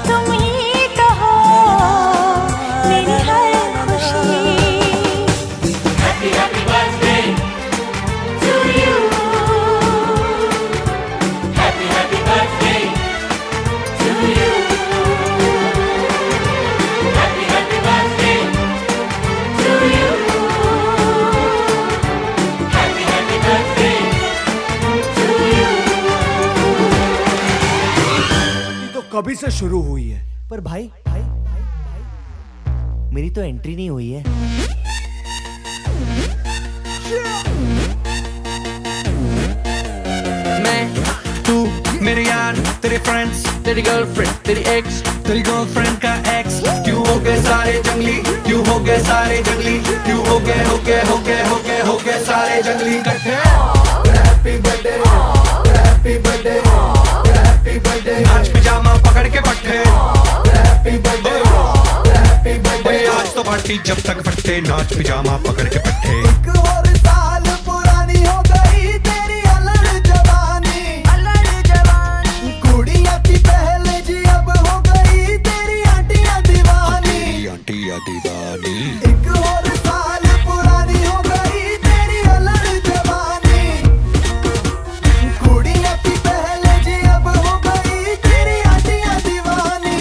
Speaker 5: तुम ही तो हो मेरी हर खुशी।
Speaker 6: Happy happy birthday to you, happy happy birthday to you, happy happy birthday to you, happy happy birthday to you.
Speaker 7: ये तो कभी से शुरू हुई है।
Speaker 8: पर भाई मेरी तो एंट्री नहीं हुई है।
Speaker 1: मैं,
Speaker 4: तू मेरे यार, तेरे फ्रेंड्स,
Speaker 1: तेरी गर्लफ्रेंड, तेरी एक्स,
Speaker 4: तेरी गर्लफ्रेंड का एक्स, क्यों हो गए सारे जंगली, क्यों हो गए सारे जंगली, क्यों हो गए हो गए हो गए हो गए हो गए सारे जंगली इकट्ठे। Happy birthday, happy birthday, happy birthday, नाच पिजामा पकड़ के पट्टे। हैप्पी बर्थडे, हैप्पी बर्थडे, आज तो पार्टी जब तक फट्टे, नाच पिजामा पकड़ के पट्टे।
Speaker 3: एक और साल पुरानी हो गई तेरी अलड़ जवानी, अलड़ जवानी, कुड़िया की पहले जी अब हो गई तेरी आंटियां दीवानी,
Speaker 4: आंटिया दीवानी।
Speaker 3: एक और साल पुरानी हो गई तेरी अलड़ जवानी, कुड़िया की पहले जी अब हो गई तेरी आंटियां दीवानी।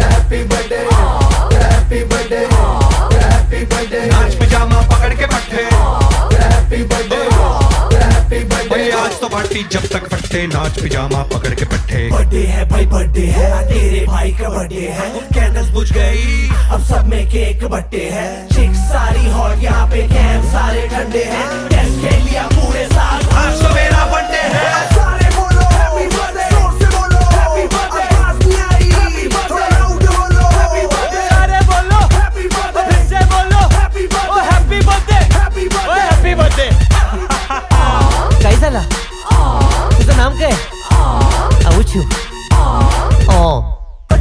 Speaker 3: Happy birthday, happy birthday, happy birthday,
Speaker 4: नाच पिजामा पकड़ के पट्टे।
Speaker 3: हैप्पी बर्थडे, हैप्पी बर्थडे,
Speaker 4: आज तो पार्टी जब तक फट्टे, नाच पिजामा पकड़ के पट्टे।
Speaker 7: बर्थडे है भाई, बर्थडे है, तेरे भाई का बर्थडे है। कैंडल्स बुझ गई, अब सब में केक बट्टे है। चिक्स सारी हॉट, यहाँ पे कैंप सारे ठंडे हैं। टेस्ट खेल लिया पूरे साल,
Speaker 4: आज तो मेरा बर्थडे है।
Speaker 3: सारे बोलो हैप्पी बर्थडे, जोर से बोलो हैप्पी बर्थडे, आवाज नहीं आ रही हैप्पी बर्थडे, थोड़ा लाउड बोलो हैप्पी बर्थडे,
Speaker 4: सारे बोलो
Speaker 3: हैप्पी बर्थडे,
Speaker 4: फिर से बोलो
Speaker 3: happy birthday,
Speaker 4: happy birthday,
Speaker 3: happy birthday,
Speaker 4: happy birthday.
Speaker 8: काय झाला? तुझं नाम काय? आऊचू।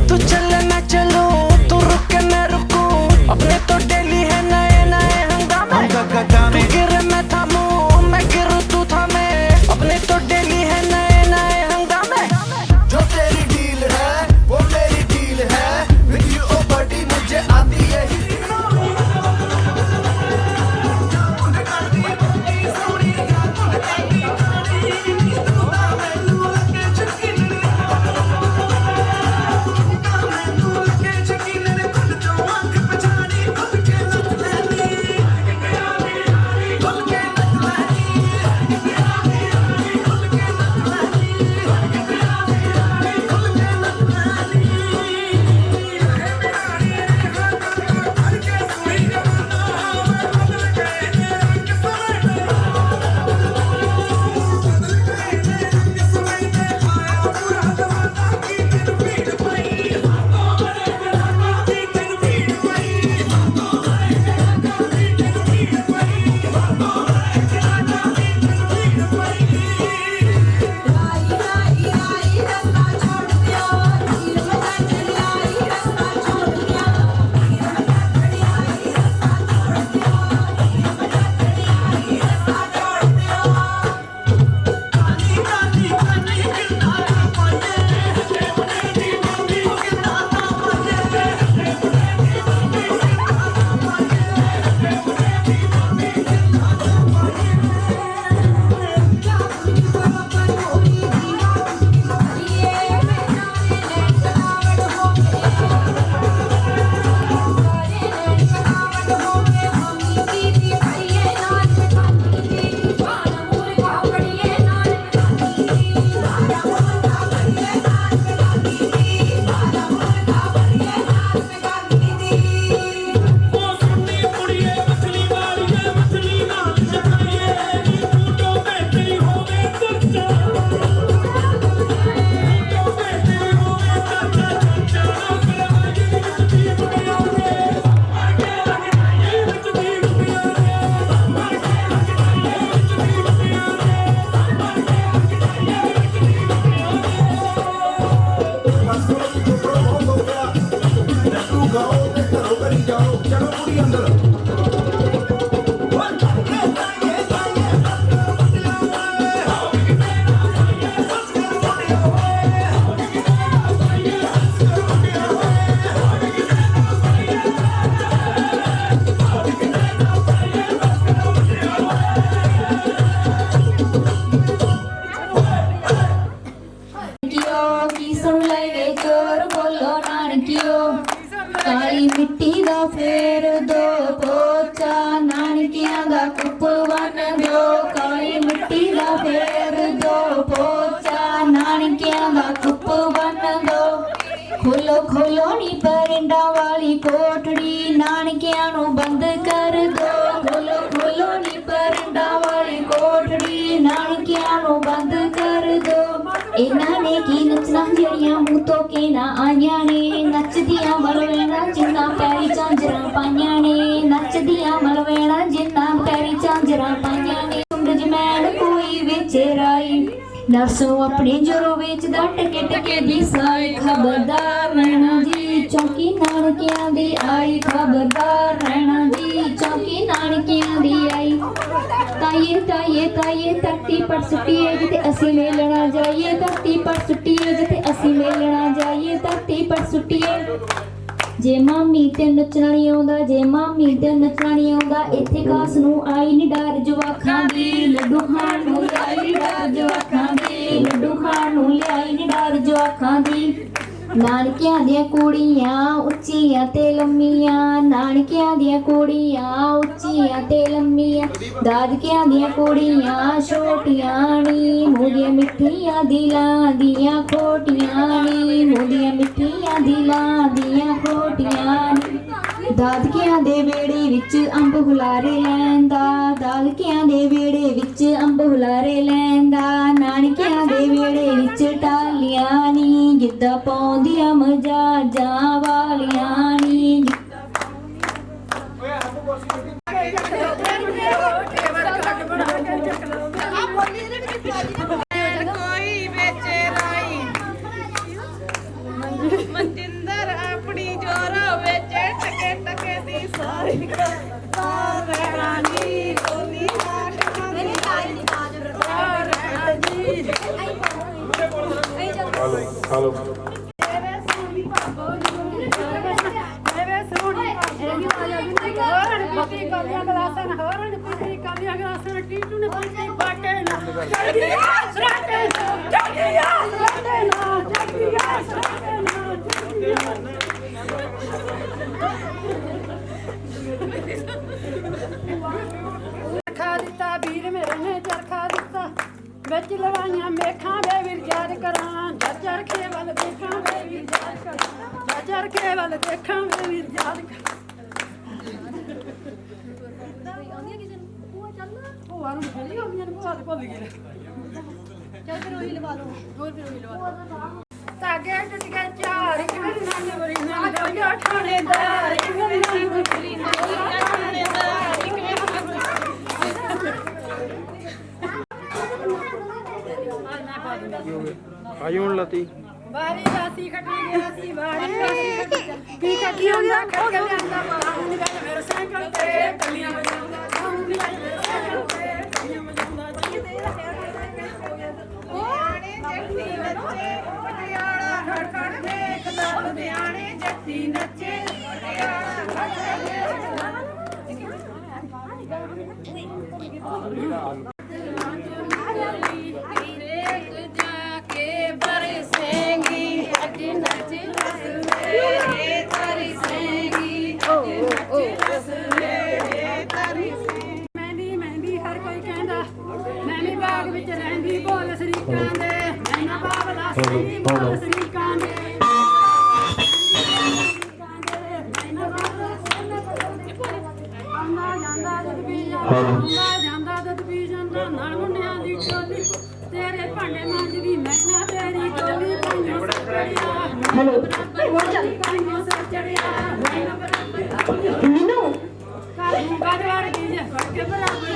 Speaker 1: तू चले मैं चलूं, तू रुके मैं रुकूं, अपने तो डेली है नए नए हंगामे। तू गिरे मैं थामूं, मैं गिरूं तू थामे, अपने तो डेली
Speaker 5: ਕਾਲੀ ਮਿੱਟੀ ਦਾ ਫੇਰ ਦੋ ਪੋਚਾ ਨਾਨਕਿਆਂ ਦਾ ਕੁੱਪ ਬੰਨ ਦੋ ਕਾਲੀ ਮਿੱਟੀ ਦਾ ਫੇਰ ਦੋ ਪੋਚਾ ਨਾਨਕਿਆਂ ਦਾ ਕੁੱਪ ਬੰਨ ਦੋ ਖੋਲੋ ਖੋਲੋ ਨੀ ਪਰਿੰਡਾ ਵਾਲੀ ਕੋਠੜੀ ਨਾਨਕਿਆਂ ਨੂੰ ਬੰਦ ਕਰ ਦੋ ਖੋਲੋ ਖੋਲੋ ਨੀ ਪਰਿੰਡਾ ਵਾਲੀ ਕੋਠੜੀ ਨਾਨਕਿਆਂ ਨੂੰ ਬੰਦ ਕਰ ਦੋ ਇਹਨਾਂ ਨੇ ਕੀ ਨੱਚਣਾ ਜਿਹੜੀਆਂ ਮੂੰਹ ਤੋਂ ਕੇ ਨਾ ਆਈਆਂ ਨੇ ਨੱਚਦੀਆਂ ਮਲਵੇਣਾ ਜਿੰਨਾ ਪੈਰੀ ਝਾਂਜਰਾਂ ਪਾਈਆਂ ਨੇ ਨੱਚਦੀਆਂ ਮਲਵੇਣਾ ਜਿੰਨਾ ਪੈਰੀ ਝਾਂਜਰਾਂ ਪਾਈਆਂ ਨੇ ਸੂਰਜ ਮੈਨ ਕੋਈ ਵਿੱਚ ਰਾਈ ਨਰਸੋਂ ਆਪਣੇ ਜੋਰੋਂ ਵੇਚਦਾ ਟਕੇ ਟਕੇ ਦੀ ਸਾਈ ਖਬਰਦਾਰ ਰਹਿਣਾ ਜੀ ਚੌਕੀ ਨਾਨਕਿਆਂ ਦੀ ਆਈ ਖਬਰਦਾਰ ਰਹਿਣਾ ਜੀ ਚੌਕੀ ਨਾਨਕਿਆਂ ਦੀ ਆਈ ਤਾਈਏ ਤਾਈਏ ਤਾਈਏ ਧਰਤੀ ਪਰ ਸੁੱਟੀਏ ਜਿੱਥੇ ਅਸੀਂ ਮੇਲਣਾ ਜਾਈਏ ਧਰਤੀ ਪਰ ਸੁੱਟੀਏ ਜਿੱਥੇ ਅਸੀਂ ਮੇਲਣਾ ਜਾਈਏ ਧਰਤੀ ਪਰ ਸੁੱਟੀਏ ਜੇ ਮਾਮੀ ਤੇ ਨੱਚਣਾ ਨਹੀਂ ਆਉਂਦਾ ਜੇ ਮਾਮੀ ਤੇ ਨੱਚਣਾ ਨਹੀਂ ਆਉਂਦਾ ਇੱਥੇ ਕਾਸ ਨੂੰ ਆਈ ਨੀ ਡਰ ਜਵਾਖਾਂ ਦੀ ਲੱਡੂ ਖਾਣ ਨੂੰ ਲਿਆਈ ਨੀ ਡਰ ਜਵਾਖਾਂ ਦੀ ਲੱਡੂ ਖਾਣ ਨੂੰ ਲਿਆਈ ਨੀ ਡਰ ਜਵਾਖਾਂ ਦੀ ਨਾਨਕਿਆਂ ਦੀਆਂ ਕੁੜੀਆਂ ਉੱਚੀਆਂ ਤੇ ਲੰਮੀਆਂ ਨਾਨਕਿਆਂ ਦੀਆਂ ਕੁੜੀਆਂ ਉੱਚੀਆਂ ਤੇ ਲੰਮੀਆਂ ਦਾਦਕਿਆਂ ਦੀਆਂ ਕੁੜੀਆਂ ਛੋਟੀਆਂ ਨੀ ਮੂੰਹ ਮਿੱਠੀਆਂ ਦਿਲਾਂ ਦੀਆਂ ਖੋਟੀਆਂ ਨੀ ਮੂੰਹ ਮਿੱਠੀਆਂ ਦਿਲਾਂ ਦੀਆਂ ਖੋਟੀਆਂ ਨੀ ਦਾਦਕਿਆਂ ਦੇ ਵਿਹੜੇ ਵਿੱਚ ਅੰਬ ਹੁਲਾਰੇ ਲੈਂਦਾ ਦਾਦਕਿਆਂ ਦੇ ਵਿਹੜੇ ਵਿੱਚ ਅੰਬ ਹੁਲਾਰੇ ਲੈਂਦਾ ਨਾਨਕਿਆਂ ਦੇ ਵਿਹੜੇ ਵਿੱਚ ਟਾਲੀਆਂ ਨੀ ਗਿੱਧਾ ਪਾਉਂਦੀਆਂ ਮਜਾਜਾਂ ਵਾਲੀਆਂ ਨੀ
Speaker 9: ਕੋਈ ਵਿੱਚ ਰਾਈ ਮਨਜਿੰਦਰ ਆਪਣੀ ਜੋਰਾ ਵਿੱਚ ਟਕੇ ਟਕੇ ਦੀ ਸਾਰੀ ਰਾਣੀ ਕੋਲੀ ਮੇਰੀ ਆਈ ਦੀ ਬਾਜ ਰਾਣੀ
Speaker 2: ਹਲੋ
Speaker 9: ਤੇਰੇ ਸੋਹਣੀ ਬਾਬੋ ਤੇਰੇ ਸੋਹਣੀ ਹੋਰਨ ਪੀਤੀ ਕਾਲੀਆਂ ਗਲਾਸਾਂ ਹੋਰਨ ਪੀਤੀ ਕਾਲੀਆਂ ਗਲਾਸਾਂ ਟੀਟੂ ਨੇ ਪੀਤੀ ਬਾਟੇ ਨਾ ਜਲਦੀਆ ਸਰਾਟੇ ਨਾ ਜਲਦੀਆ ਸਰਾਟੇ ਨਾ ਜਲਦੀਆ ਸਰਾਟੇ ਨਾ ਚਰਖਾ ਦਿੱਤਾ ਵੀਰ ਮੇਰੇ ਨੇ ਚਰਖਾ ਦਿੱਤਾ ਵਿੱਚ ਲਵਾਈਆਂ ਮੇਖਾਂ ਵੇ ਵੀਰ ਯਾਦ ਕਰਾਂ ਚਰਖੇ ਵੱਲ ਦੇਖਾਂ ਵੇ ਵੀਰ ਯਾਦ ਕਰਾਂ ਚਰਖੇ ਵੱਲ ਦੇਖਾਂ ਵੇ ਵੀਰ ਯਾਦ ਕਰਾਂ ਭੂਆ ਨੂੰ ਖੇਲੀ ਆਉਂਦੀਆਂ ਨੇ ਭੂਆ ਤੇ ਭੁੱਲ ਗਈ ਚੱਲ ਫਿਰ ਉਹੀ ਲਵਾ ਲਓ ਹੋਰ ਫਿਰ ਉਹੀ ਲਵਾ ਲਓ ਤਾਗੇ ਟੁੱਟ ਗਏ ਚਾਰ ਕਿਵੇਂ ਨੰਨ ਵਰੀ ਨੰਨ ਗਿਆ ਠਾਣੇਦਾਰ ਕਿਵੇਂ ਨੰਨ ਵਰੀ ਨੰਨ ਗਿਆ ਠਾਣੇਦਾਰ ਕਿਵੇਂ
Speaker 2: ਆਈ ਹੁਣ ਲਤੀ
Speaker 9: ਬਾਰੀ ਰਾਸੀ ਖੱਟੀ ਗਿਆ ਸੀ ਬਾਰੀ ਰਾਸੀ ਖੱਟੀ ਕੀ ਖੱਟੀ ਹੁੰਦਾ ਖੜ ਕੇ ਲਿਆਂਦਾ ਪਾਉਂ ਦੀ ਗੱਲ ਮੇਰੇ ਸਾਈਕਲ ਤੇ ਟੱਲੀਆਂ ਵਜਾਉਂਦਾ ਪਾਉਂ ਦੀ ਗੱਲ ਮੇਰੇ ਸਾਈਕਲ ਤੇ ਟੱਲੀਆਂ ਵਜਾਉਂਦਾ ਜੀ ਦੇ ਲੁਧਿਆਣੇ ਜੱਟੀ ਨੱਚੇ ਪਟਿਆਲਾ ਖੜ ਖੜ ਦੇਖਦਾ ਲੁਧਿਆਣੇ ਜੱਟੀ ਨੱਚੇ ਪਟਿਆਲਾ ਖੜ ਖੜ ਦੇਖਦਾ ਮਹਿੰਦੀ ਹਰ ਕੋਈ ਕਹਿੰਦਾ ਮੈਂ ਵੀ ਬਾਗ ਵਿੱਚ ਰਹਿੰਦੀ ਬੋਲ ਸਰੀਕਾਂ ਦੇ ਮੈਂ ਨਾ ਬਾਬਲਾ ਸੀ ਬੋਲ ਸਰੀਕਾਂ ਦੇ ਜਾਂਦਾ ਦੁੱਧ ਪੀ ਜਾਂਦਾ ਨਾਲ ਮੁੰਡਿਆਂ ਦੀ ਟੋਲੀ ਤੇਰੇ ਭਾਂਡੇ ਮਾਂਜਦੀ ਮੈਂ ਨਾ ਤੇਰੀ ਟੋਲੀ ਪਾਈਆਂ ਸੱਚੜਿਆ ਹੈਲੋ ਹੋਰ ਚੱਲ ਪਾਈਆਂ ਸੱਚੜਿਆ ਨੀਨੂ ਕਾਹਨੂੰ ਬਾਦਵਾਰ ਕੀ ਜੇ ਫੜ ਕੇ ਬਰਾਬਰ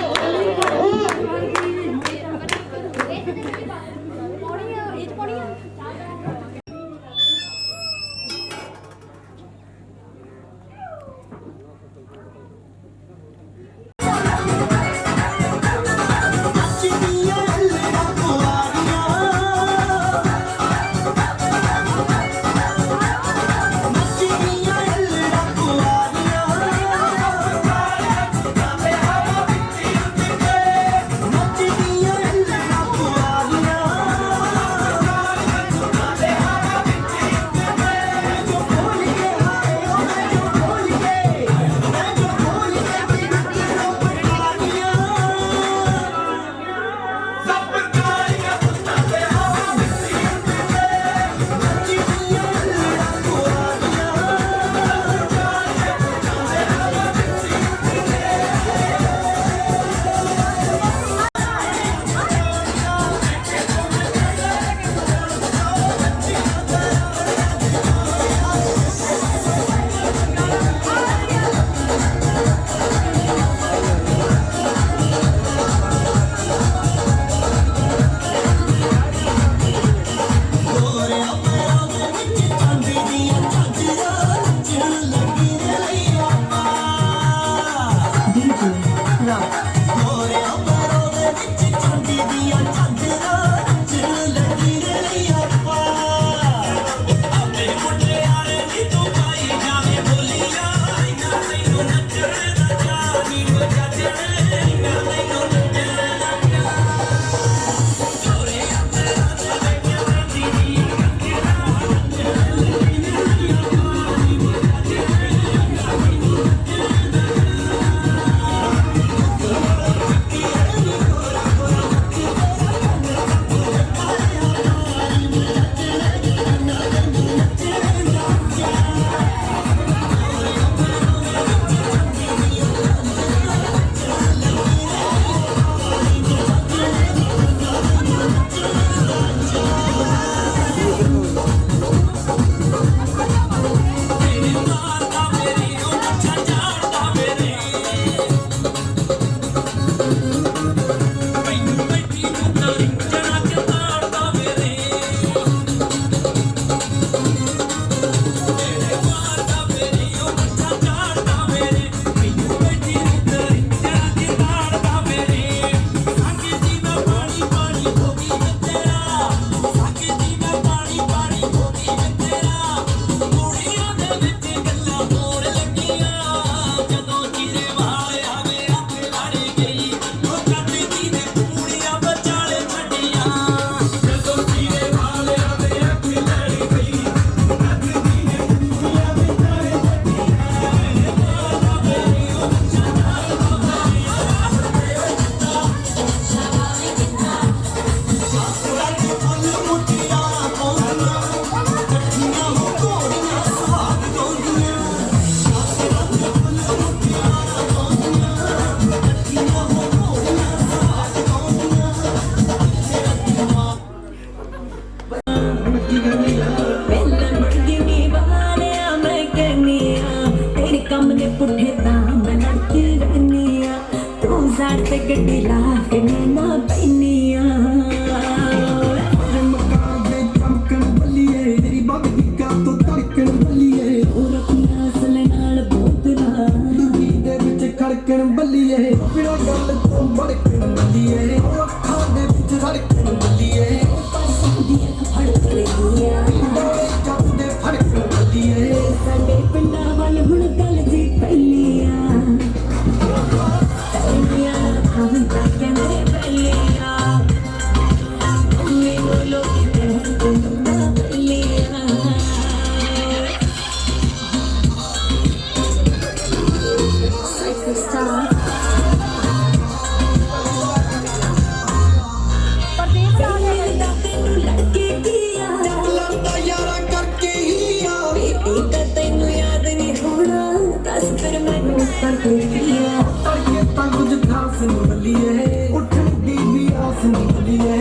Speaker 7: टोपियां और ये तो कुछ खास नहीं बली है उठती भी आस नहीं बली है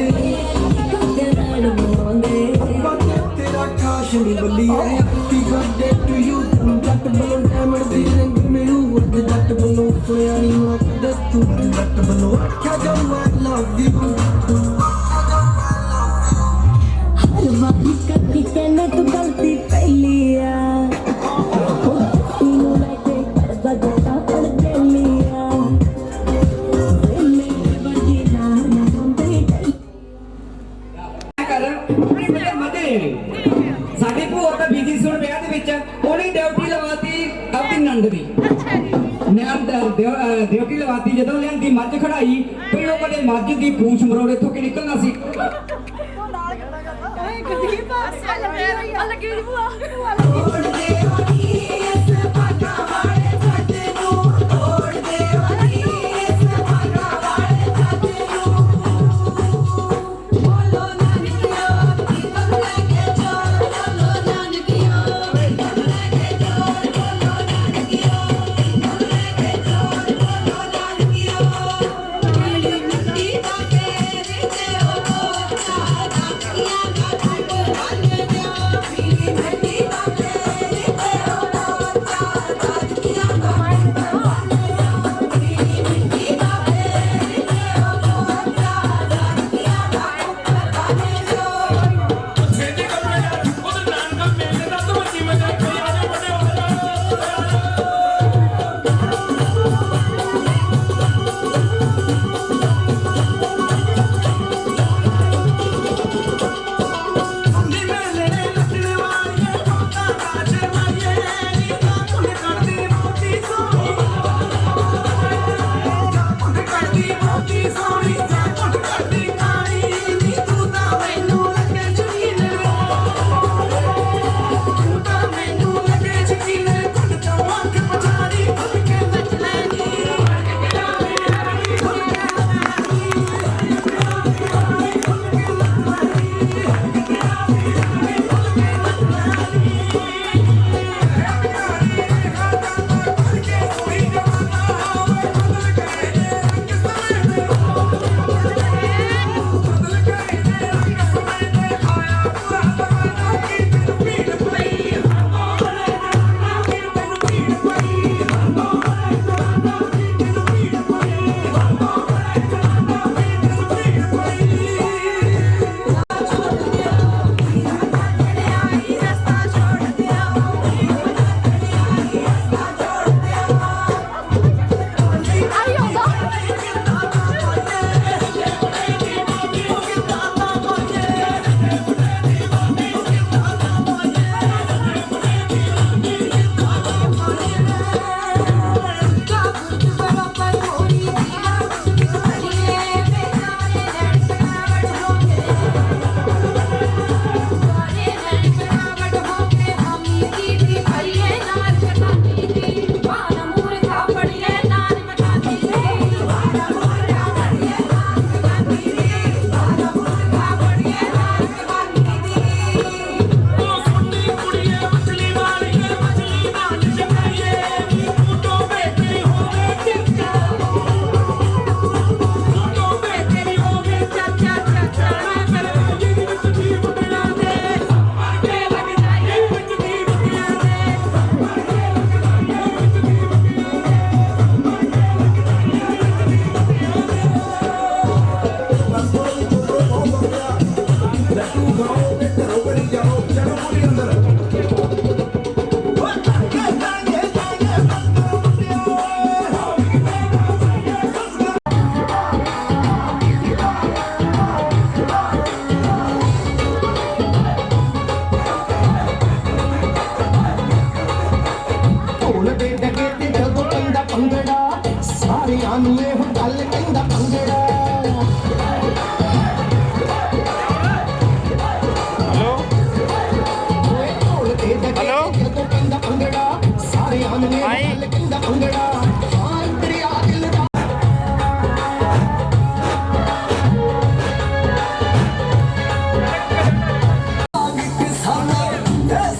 Speaker 7: तेरा काश नहीं बली है हैप्पी बर्थडे टू यू जट बलो डायमंड दी रिंग मिलू वद जट बलो सोया नी मां दस तू जट बलो क्या जाऊं आई लव यू
Speaker 5: हर वारी कभी कहने तू गलती पहली आ तीनों लगे करदा जटा पड़ गेलिया मेरे बड़ी नाम होंदे
Speaker 10: साडी भूआ ਤਾਂ ਬੀਜੀ ਸੁਣ ਵਿਆਹ ਦੇ ਵਿੱਚ ਉਹਨੇ ਡਿਊਟੀ ਲਵਾਤੀ ਆਪਣੀ ਨੰਦ ਦੀ ਡਿਊਟੀ ਲਵਾਤੀ ਜਦੋਂ ਲਿਆਂਦੀ ਮੱਝ ਖੜਾਈ ਪਹਿਲੋਂ ਕਦੇ ਮੱਝ ਦੀ ਪੂੰਛ ਮਰੋੜ ਇੱਥੋਂ ਕਿ ਨਿਕਲਣਾ ਸੀ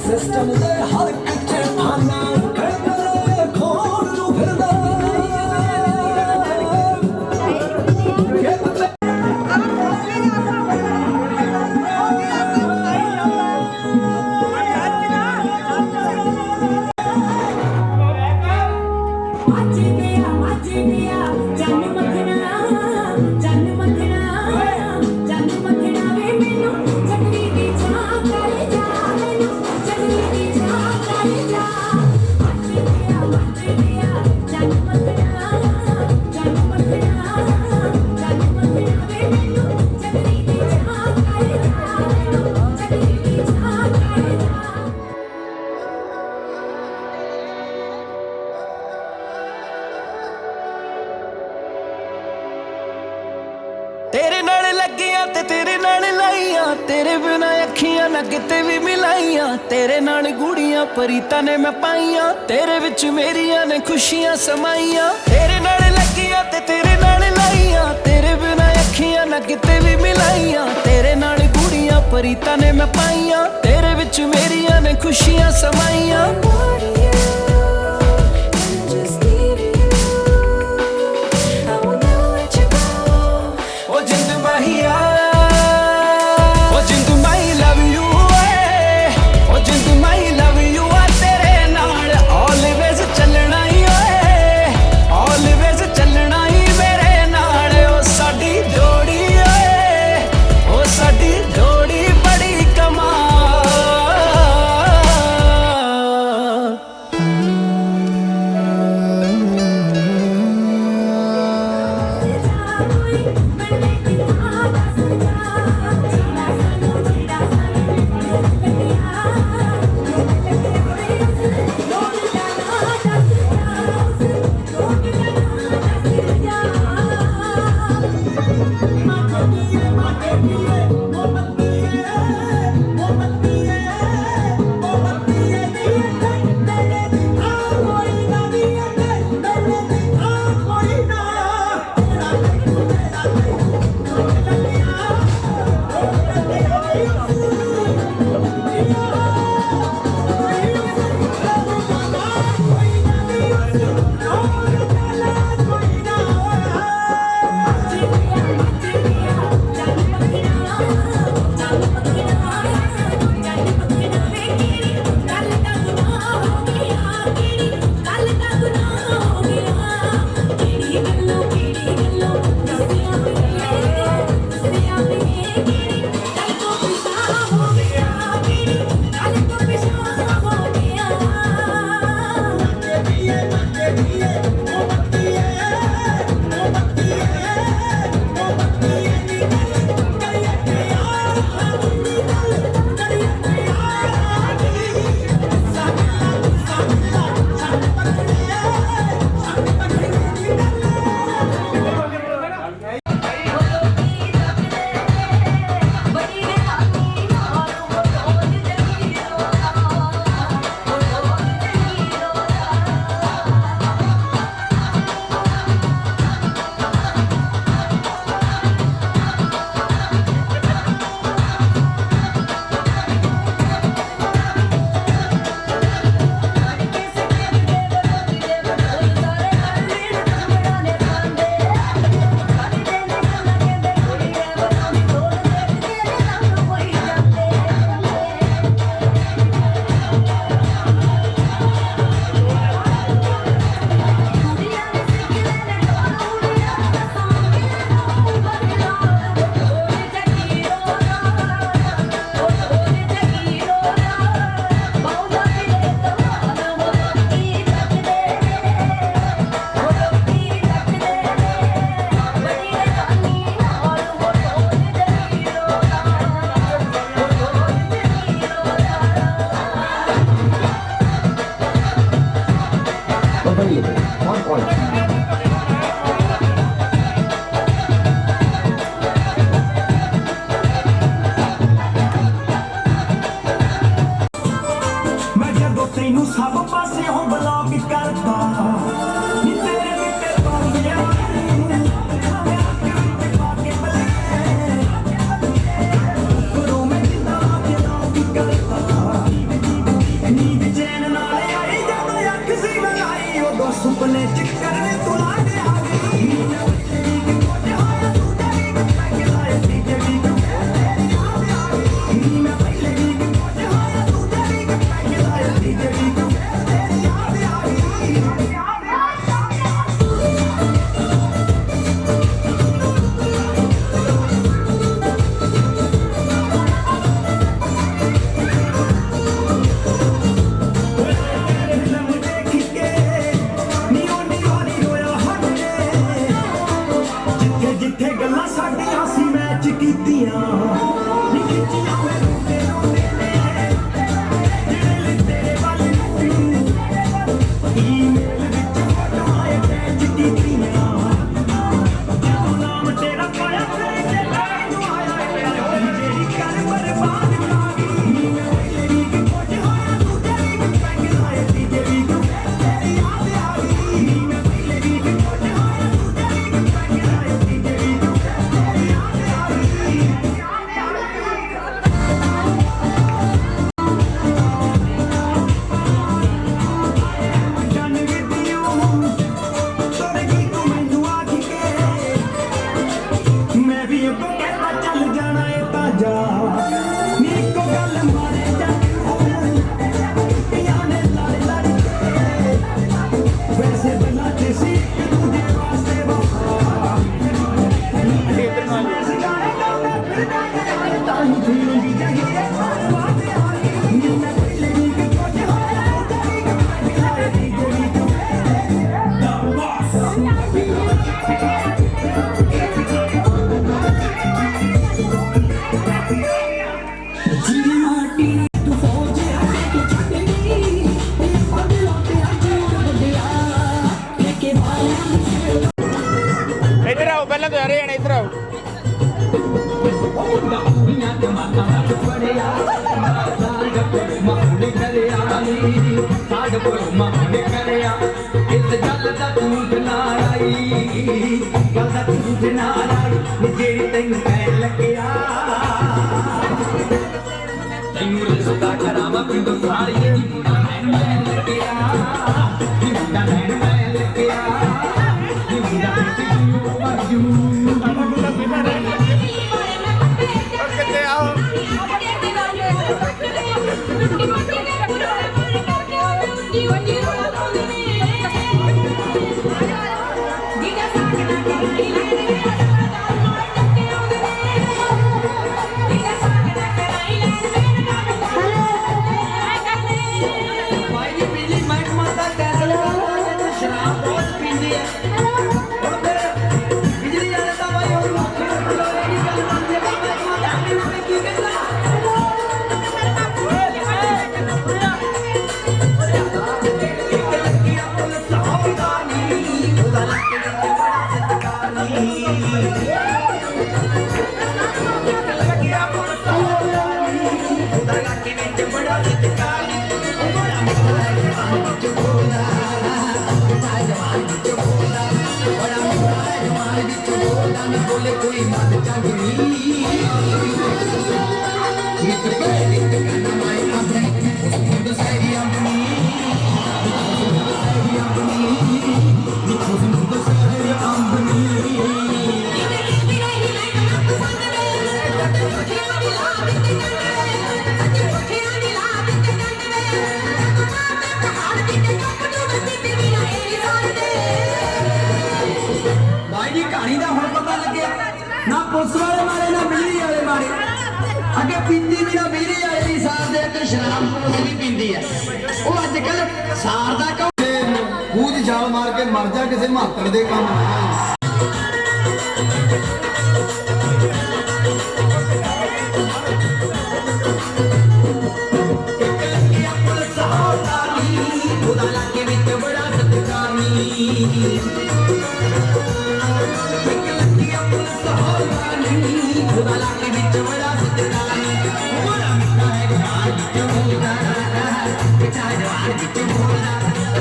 Speaker 7: ਸਿਸਟਮ ਦੇ ਹਰ ਕਿਤੇ ਆਨਾ ਖੋਲ ਨੂੰ ਫਿਰਦਾ
Speaker 1: ना किते भी मिलाइया तेरे नाल गूड़ियां परीतां ने मैं पाइया तेरे विच मेरियां ने खुशियां समाइया तेरे नाल लगियां ते तेरे नाल लाइया तेरे बिना अखियां ना किते भी मिलाइया तेरे नाल गूड़ियां परीतां ने मैं पाइया तेरे विच मेरियां ने खुशियां समाइया
Speaker 7: ਤੈਨੂੰ ਸਭ ਪਾਸਿਓਂ ਬਲੌਕ ਕਰਦਾ ਨੀ ਤੇਰੇ ਵਿੱਚ ਪਾਉਂਦੀਆਂ ਕਰੋ ਮੈਂ ਕਿਦਾਂ ਬਲੌਕ ਕਰਦਾ ਨੀਂਦ ਚੈਨ ਨਾਲ ਆਈ ਜਦੋਂ ਅੱਖ ਸੀ ਲਗਾਈ ਉਦੋਂ ਸੁਪਨੇ ਚ ਕਰ
Speaker 10: माने करे आई साड को माने करे इस गल दा तू नाराई गल दा तू नाराई जेड़ी तैनू कहन लग्या तैनू रिश्ता करावा पिंड सारी मैं लग्या मुंडा मैं लग्या मुंडा मजू पुलिस वाले मारे ना बिजली वाले मारे अगे पीती भी ना बिजली वाले भी सार दे शराब पुलिस भी पीती है वो अजकल सार दा कूद छाल मार के मर जा किसी मातड़ दे काम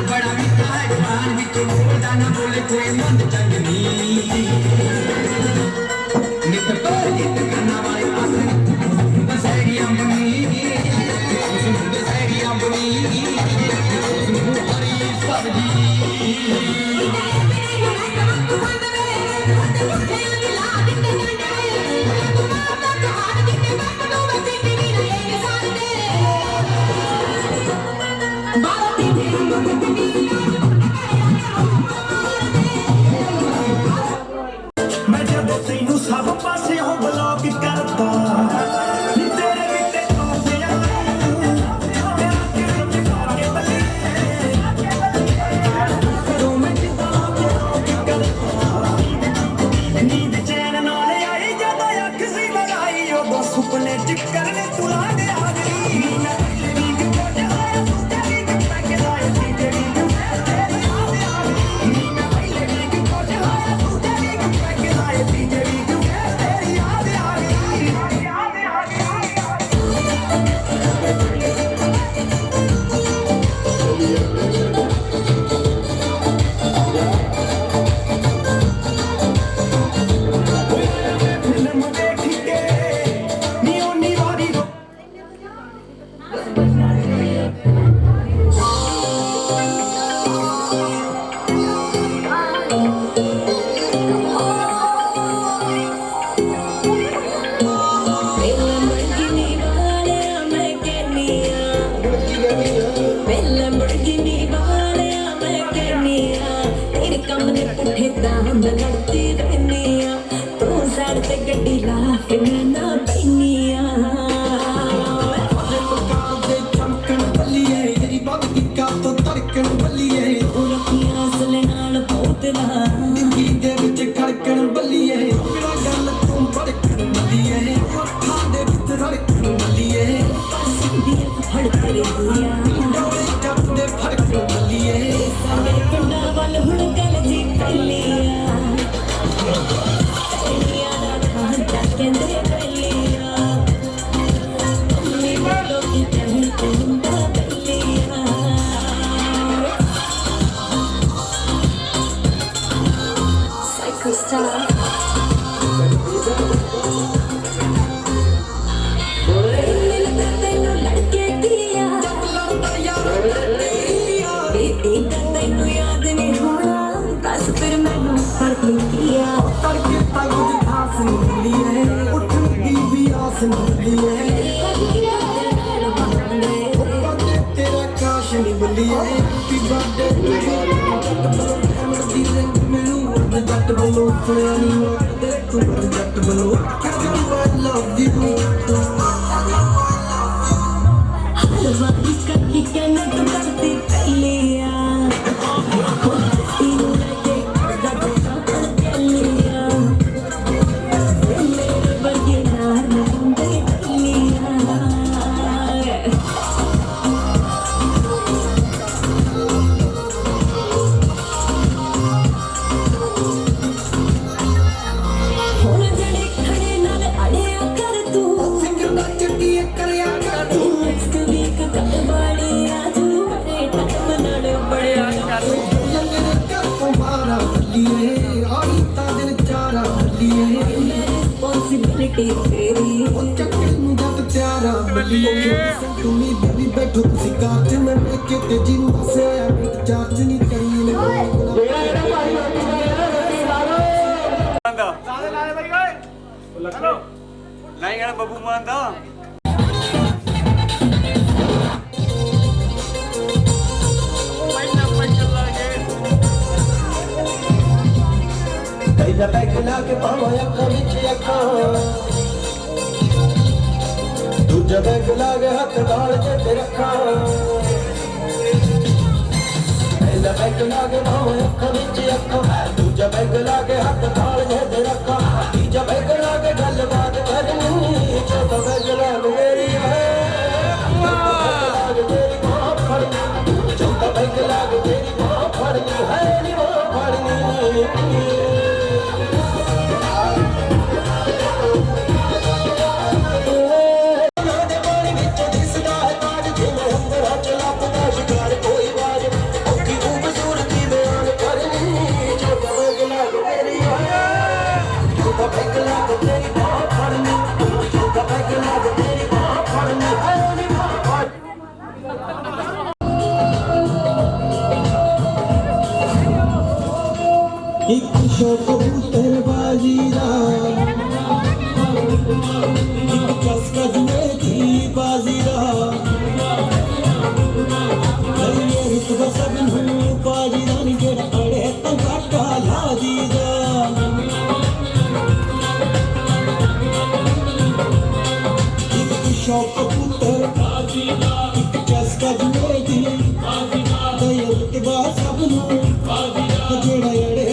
Speaker 10: बड़ा मिठा है खान बिच बोलदा ना बोले कोई मन चंग नी नित पर नित करना वाली आसरी बसैरी अम्बनी बसैरी अम्बनी हरी सब्जी
Speaker 7: मैं जब तेनू सब पासे हो ब्लॉक करता तेरे बिते पासे नींद चैन नाल आई जब अख सी लगाई उदों सुपने च करने तुला दे आ गई
Speaker 5: लड़ती रहनिया तू सड़ ते गड्डी ला फिर ना बैनिया
Speaker 7: चमकन बलिए तेरी बात की का तो तड़कन बलिए
Speaker 5: रखियां असले नाल पोतला
Speaker 7: दिल दे विच खड़कन बलिए मेरा गल तू बड़कन बलिए अखां दे विच रड़कन बलिए
Speaker 5: सिंधी फड़ तेरे दिया
Speaker 7: डोले जब दे फड़कन बलिए
Speaker 5: सारे पिंडा वाल हुण गल जी पलिया कहते पलिया मम्मी बोलो कि कहते
Speaker 7: बल्लिए हैप्पी बर्थडे दी रिंग मिलू जट बलो सुनिया नहीं दे तू जट बलो आई लव यू
Speaker 5: हलवाई कट्टी कहने तो करती पहलिया बैठो तुसी कार च मैं के तेजी नु बसे चार्ज नहीं करी
Speaker 11: नहीं यार बबू मानदा
Speaker 7: पहला बैग लाके पावा अक्खां विच अक्खां दूजा बैग लाके हाथ नाल जे रखा पहला बैग लाके पावा अक्खां विच अक्खां दूजा बैग लाके हाथ नाल जे रखा तीजा बैग लाके गल बात करनी चौथा बैग लाके मेरी है तेरी मां फड़नी चौथा बैग लाके तेरी मां फड़नी है नी मां फड़नी एक शौक कबूतरबाजी दा एक चस्का जुए की बाजी दा ये रुतबा सब नू बाजी दा नी जेड़ा अड़े तो घाटा ला दी दा एक शौक कबूतरबाजी दा एक चस्का जुए की बाजी दा ये रुतबा सब नू बाजी दा जेड़ा अड़े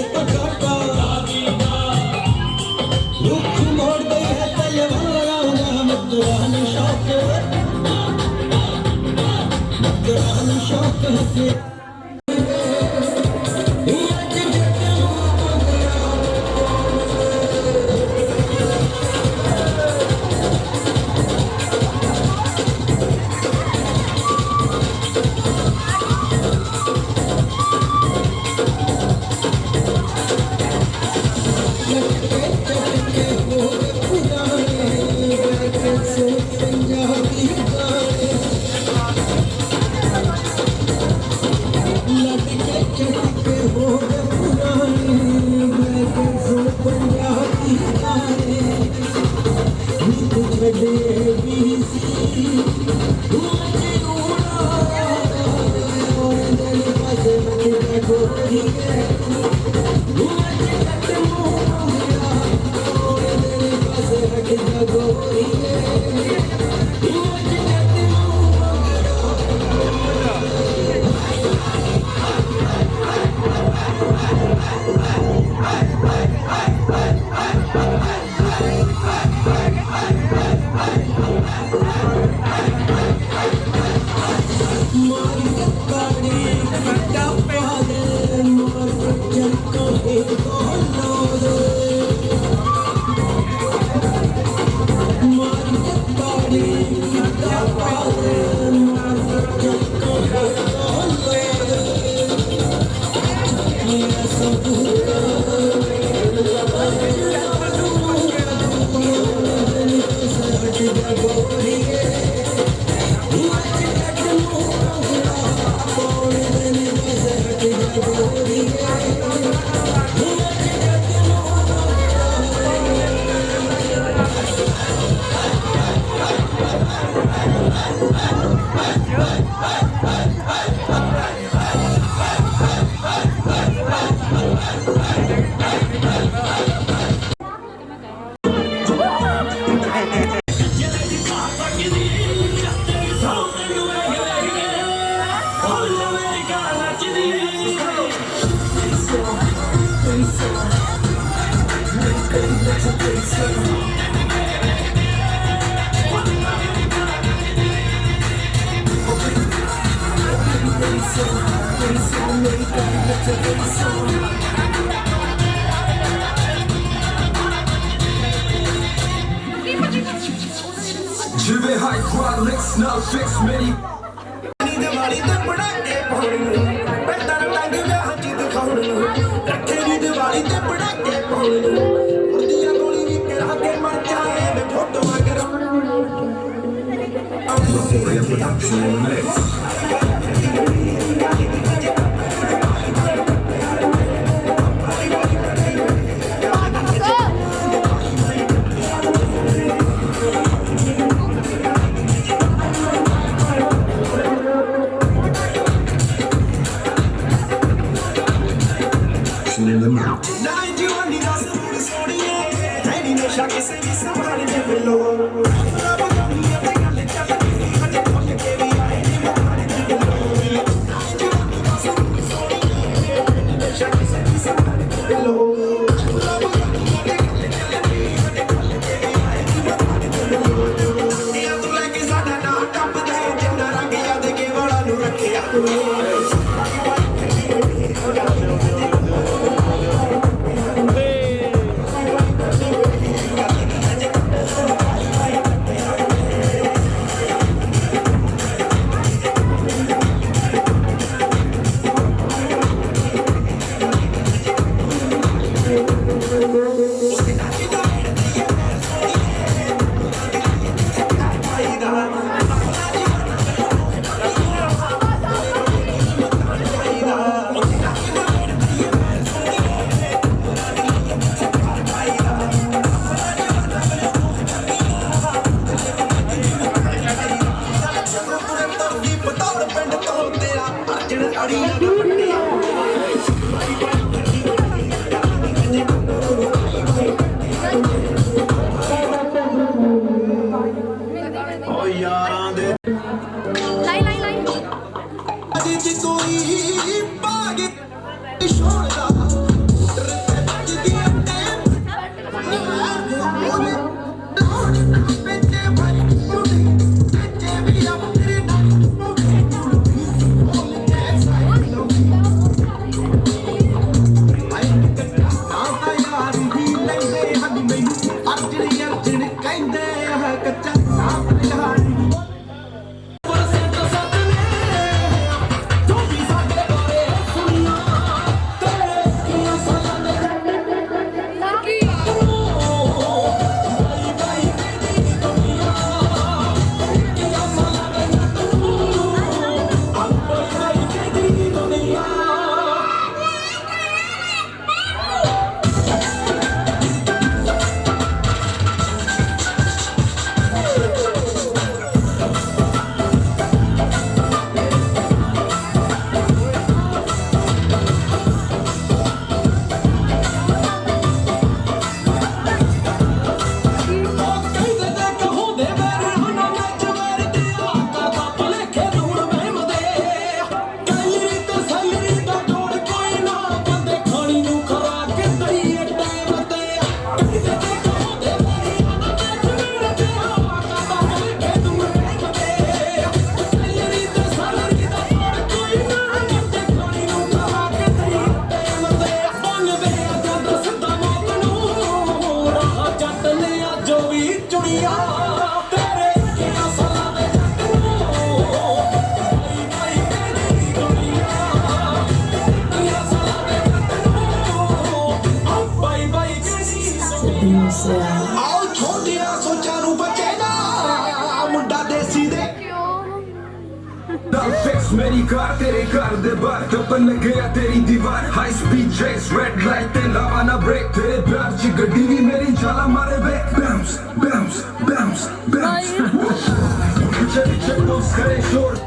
Speaker 7: ਜਿਵੇਂ ਹਾਈਡ੍ਰੋਲਿਕਸ ਨਾਲ ਫਿਕਸ ਮੇਰੀ ਦੀਵਾਲੀ ਤੇ ਪੜਾਕੇ ਪਾਉਣ ਨੂੰ ਪੈਟਰ ਟੰਗ ਵਿਆਹ ਚ ਦਿਖਾਉਣ ਨੂੰ ਰੱਖੇ ਦੀ ਦੀਵਾਲੀ ਤੇ ਪੜਾਕੇ ਪਾਉਣ ਨੂੰ ਮੁਰਦੀਆਂ ਗੋਲੀ ਵੀ ਕਰਾ ਕੇ ਮਰ ਜਾਏ ਮੈਂ ਫੋਟੋਆਂ ਕਿਸੇ ਵੀ ਸਵਾਲ ਦੇ ਬਿਲੋ मेरी कार तेरे कार दे बार टपन लग गया तेरी दीवार high speed chase red light ते लावाना ब्रेक तेरे प्यार च गड्डी भी मेरी जाला मारे बे बाउंस बाउंस बाउंस बाउंस चल चल तो करे शोर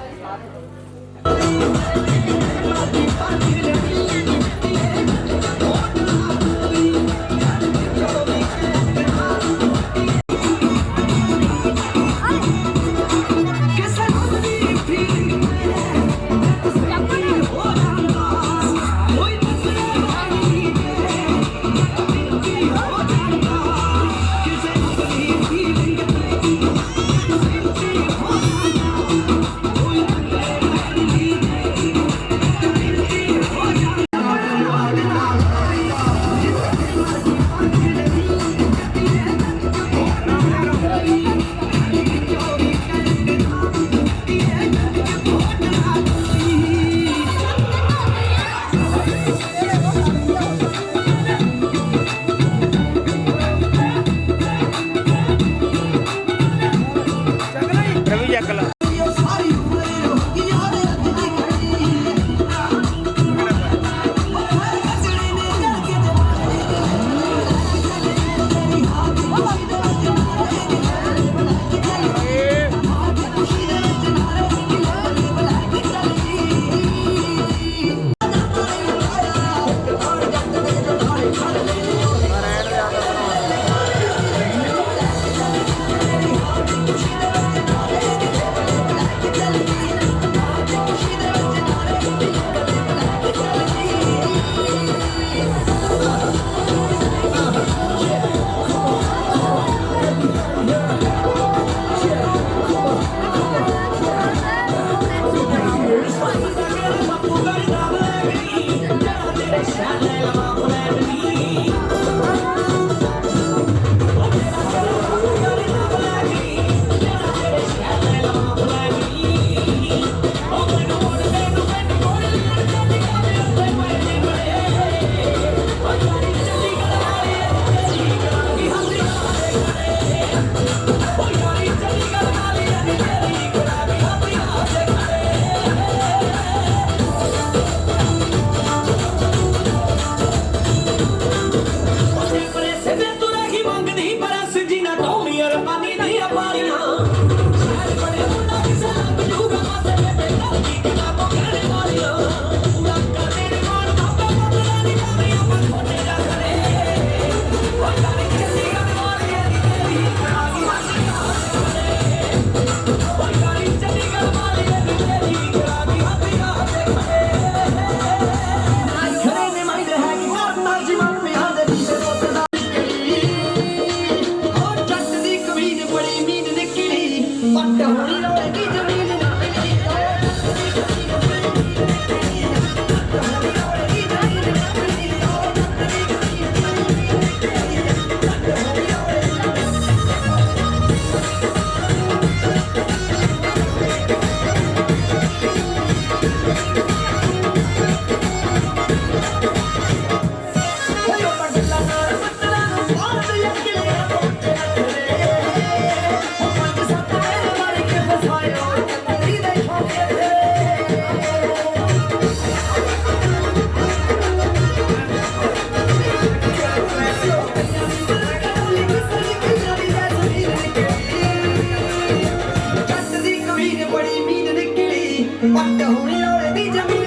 Speaker 10: पट्ट होने वाले दी जमीन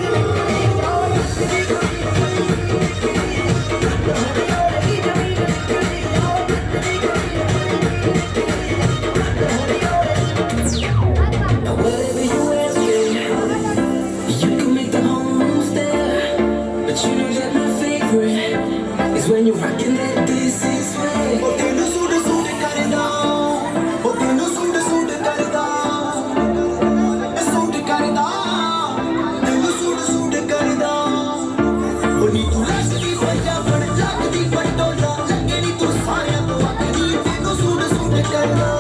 Speaker 10: when you're rocking that this is way. Oh, tenu suit karda. Oh, tenu suit karda. Suit karda. Tenu suit karda. Oh, ni tu lagdi bajja bad lagdi patola. Lage ni tu saaya to akdi. Tenu suit karda.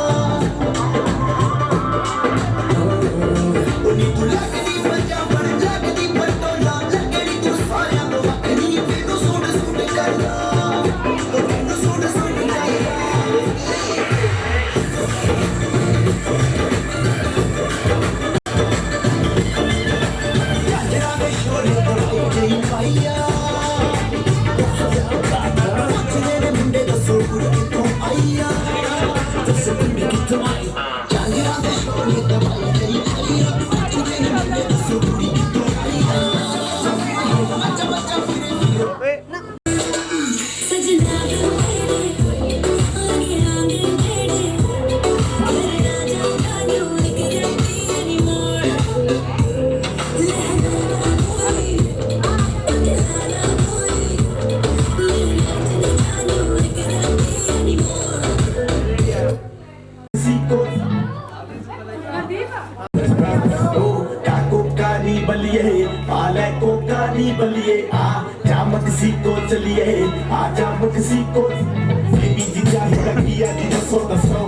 Speaker 10: Oh, ni tu lagdi bajja bad lagdi patola. Lage ni tu saaya to akdi. Tenu suit karda. बलिए आ जामक सी को चलिए आ जामक सी को baby जी चाहे लगिया जी दसो दसो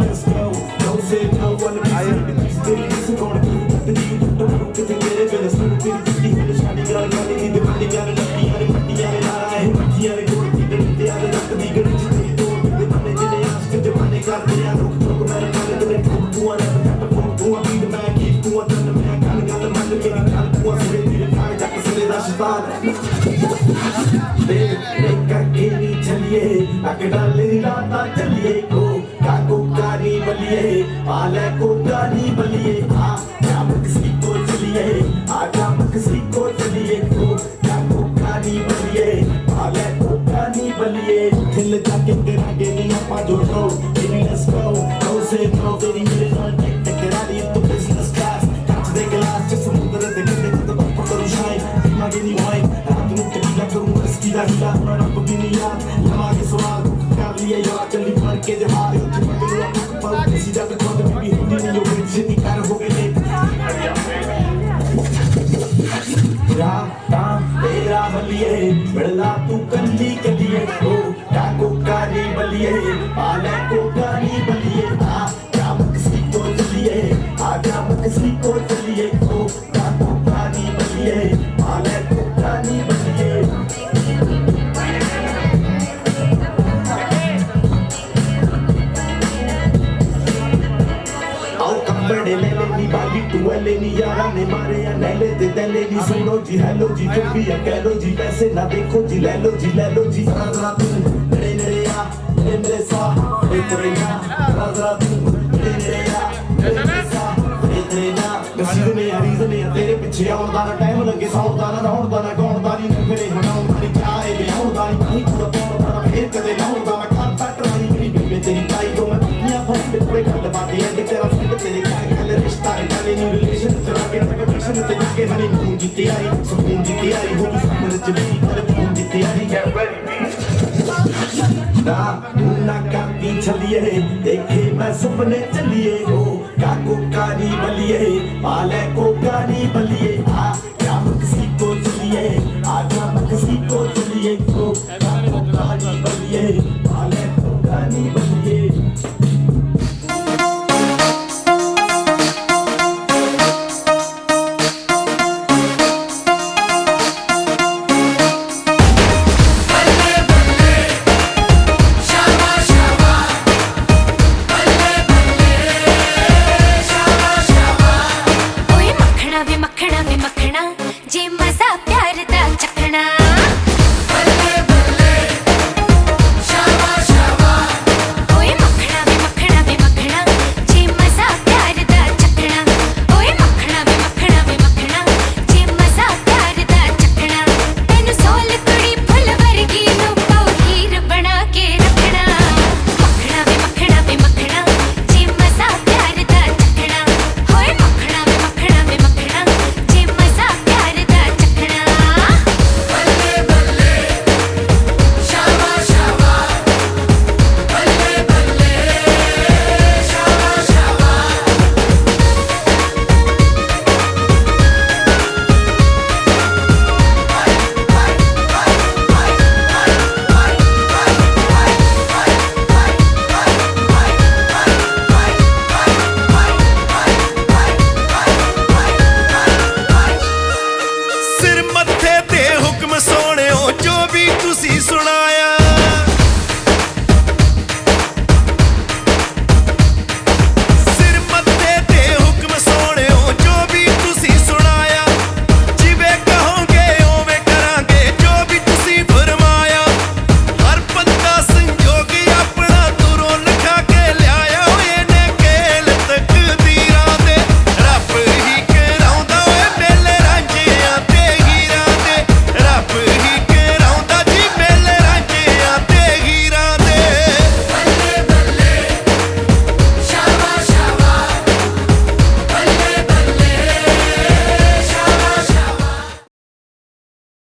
Speaker 10: let's go no say no one be still is gonna be तेरी तो रुक ते मेरे बिना सुन तेरी जिंदगी है शादी गाल गाली दी दीवानी गाल लगी यार पट्टियां रे नारा है पट्टियां रे गोल की डंडे यार रख दी गड़ी जी तो दीवाने जिने आस्क जमाने कर दे यार रुक रुक मेरे कान तेरे तू आना तू बीट मैं की तू तन मैं गाल गाल मन मेरी गाल तू से तेरे कान जाके करके चलिए डाले लाता चलिए को कारी बलिए आले को कारी बलिए आ जामक सी को चलिए आ जामक सी को चलिए को कारी बलिए आले को कारी बलिए दिल जाके तेरा गे नहीं आपा जो रो let's go no say no तेरी मेरे नाल टेक करारी तो बिजनेस क्लास काच दे गिलास च समुद्र दे कंढे तो पकड़ू शाइन दिमागे नी वाइन रात ਨੂੰ ਟਕੀਲਾ ਕਰੂੰ ਰਸਕੀ ਦਾ ਹੀਲਾ ਰੱਬ ਵੀ ਨਹੀਂ ਯਾਦ ਲਵਾਂਗੇ ਸਵਾਲ ਕਰ ਲਿਆ ਯਾਰ ਚੱਲੀ ਫੜ ਕੇ ਜਹਾਰ ਉੱਥੇ ਮਗਰੂ ਆਪਕ ਪਲ ਕਿਸੇ ਦਾ ਖੁਦ ਵੀ ਹੁੰਦੀ ਨਹੀਂ ਉਹ ਵਿੱਚ ਜਿੱਤੀ ਕਰ ਹੋ ਗਏ ਨੇ ਰਾਤਾਂ ਤੇਰਾ ਬਲੀਏ ਬੜਲਾ ਤੂੰ ਕੱਲੀ ਕੱਲੀਏ ਹੋ ਕਾਕੋ ਕਾਲੀ ਬਲੀਏ ਆਲੇ ਕੋ ਕਾਲੀ ਬਲੀਏ ਆ ਜਾਮਕ ਸੀ ਕੋ ਚਲੀਏ ਆ ਜਾਮਕ ਸੀ ਕੋ ਚਲੀਏ ਹੋ ਕਾਕੋ ਕਾਲੀ ਬਲੀਏ ਆਲੇ ਕੋ ਕਾਲੀ ਬਲੀਏ बड़े ले लेनी बागी टुएले नी यारा ने मारे या नैले ते तैले नी सुनो जी हेलो जी जो भी है कह लो जी पैसे ना देखो जी ले लो जी जरा तू नड़े नड़े आ मेरे साथ तेरे ना जरा तू नड़े नड़े आ मेरे साथ तेरे ना नसीब ने रीज़न ने तेरे पीछे आउण दा टाइम लगे सौण दा ना रहण दा ना गौण दा नी फिरे हटाउण दा नी क्या है बेआउण दा नी नहीं पूरा पाउण दा फिर कदे लाउण दा मैं खान तक रही मेरी बेबे तेरी ताई तो मैं दुनिया भर में कोई गल बातें है तेरा फिर तेरे रिश्ता है नी रिलेशन तेरा के रिलेशन ते जाके हनी मून की तैयारी सुकून की तैयारी हो गई समझ च मेरी कर खून की तैयारी get ready ना तू ना काटी चलिए देखे मैं सपने चलिए हो काको कारी बलिए आले को कारी बलिए आ जामक सी को चलिए आ जामक सी को चलिए हो काको कारी बलिए आले को कारी बलिए
Speaker 3: ਵੀ ਤੁਸੀਂ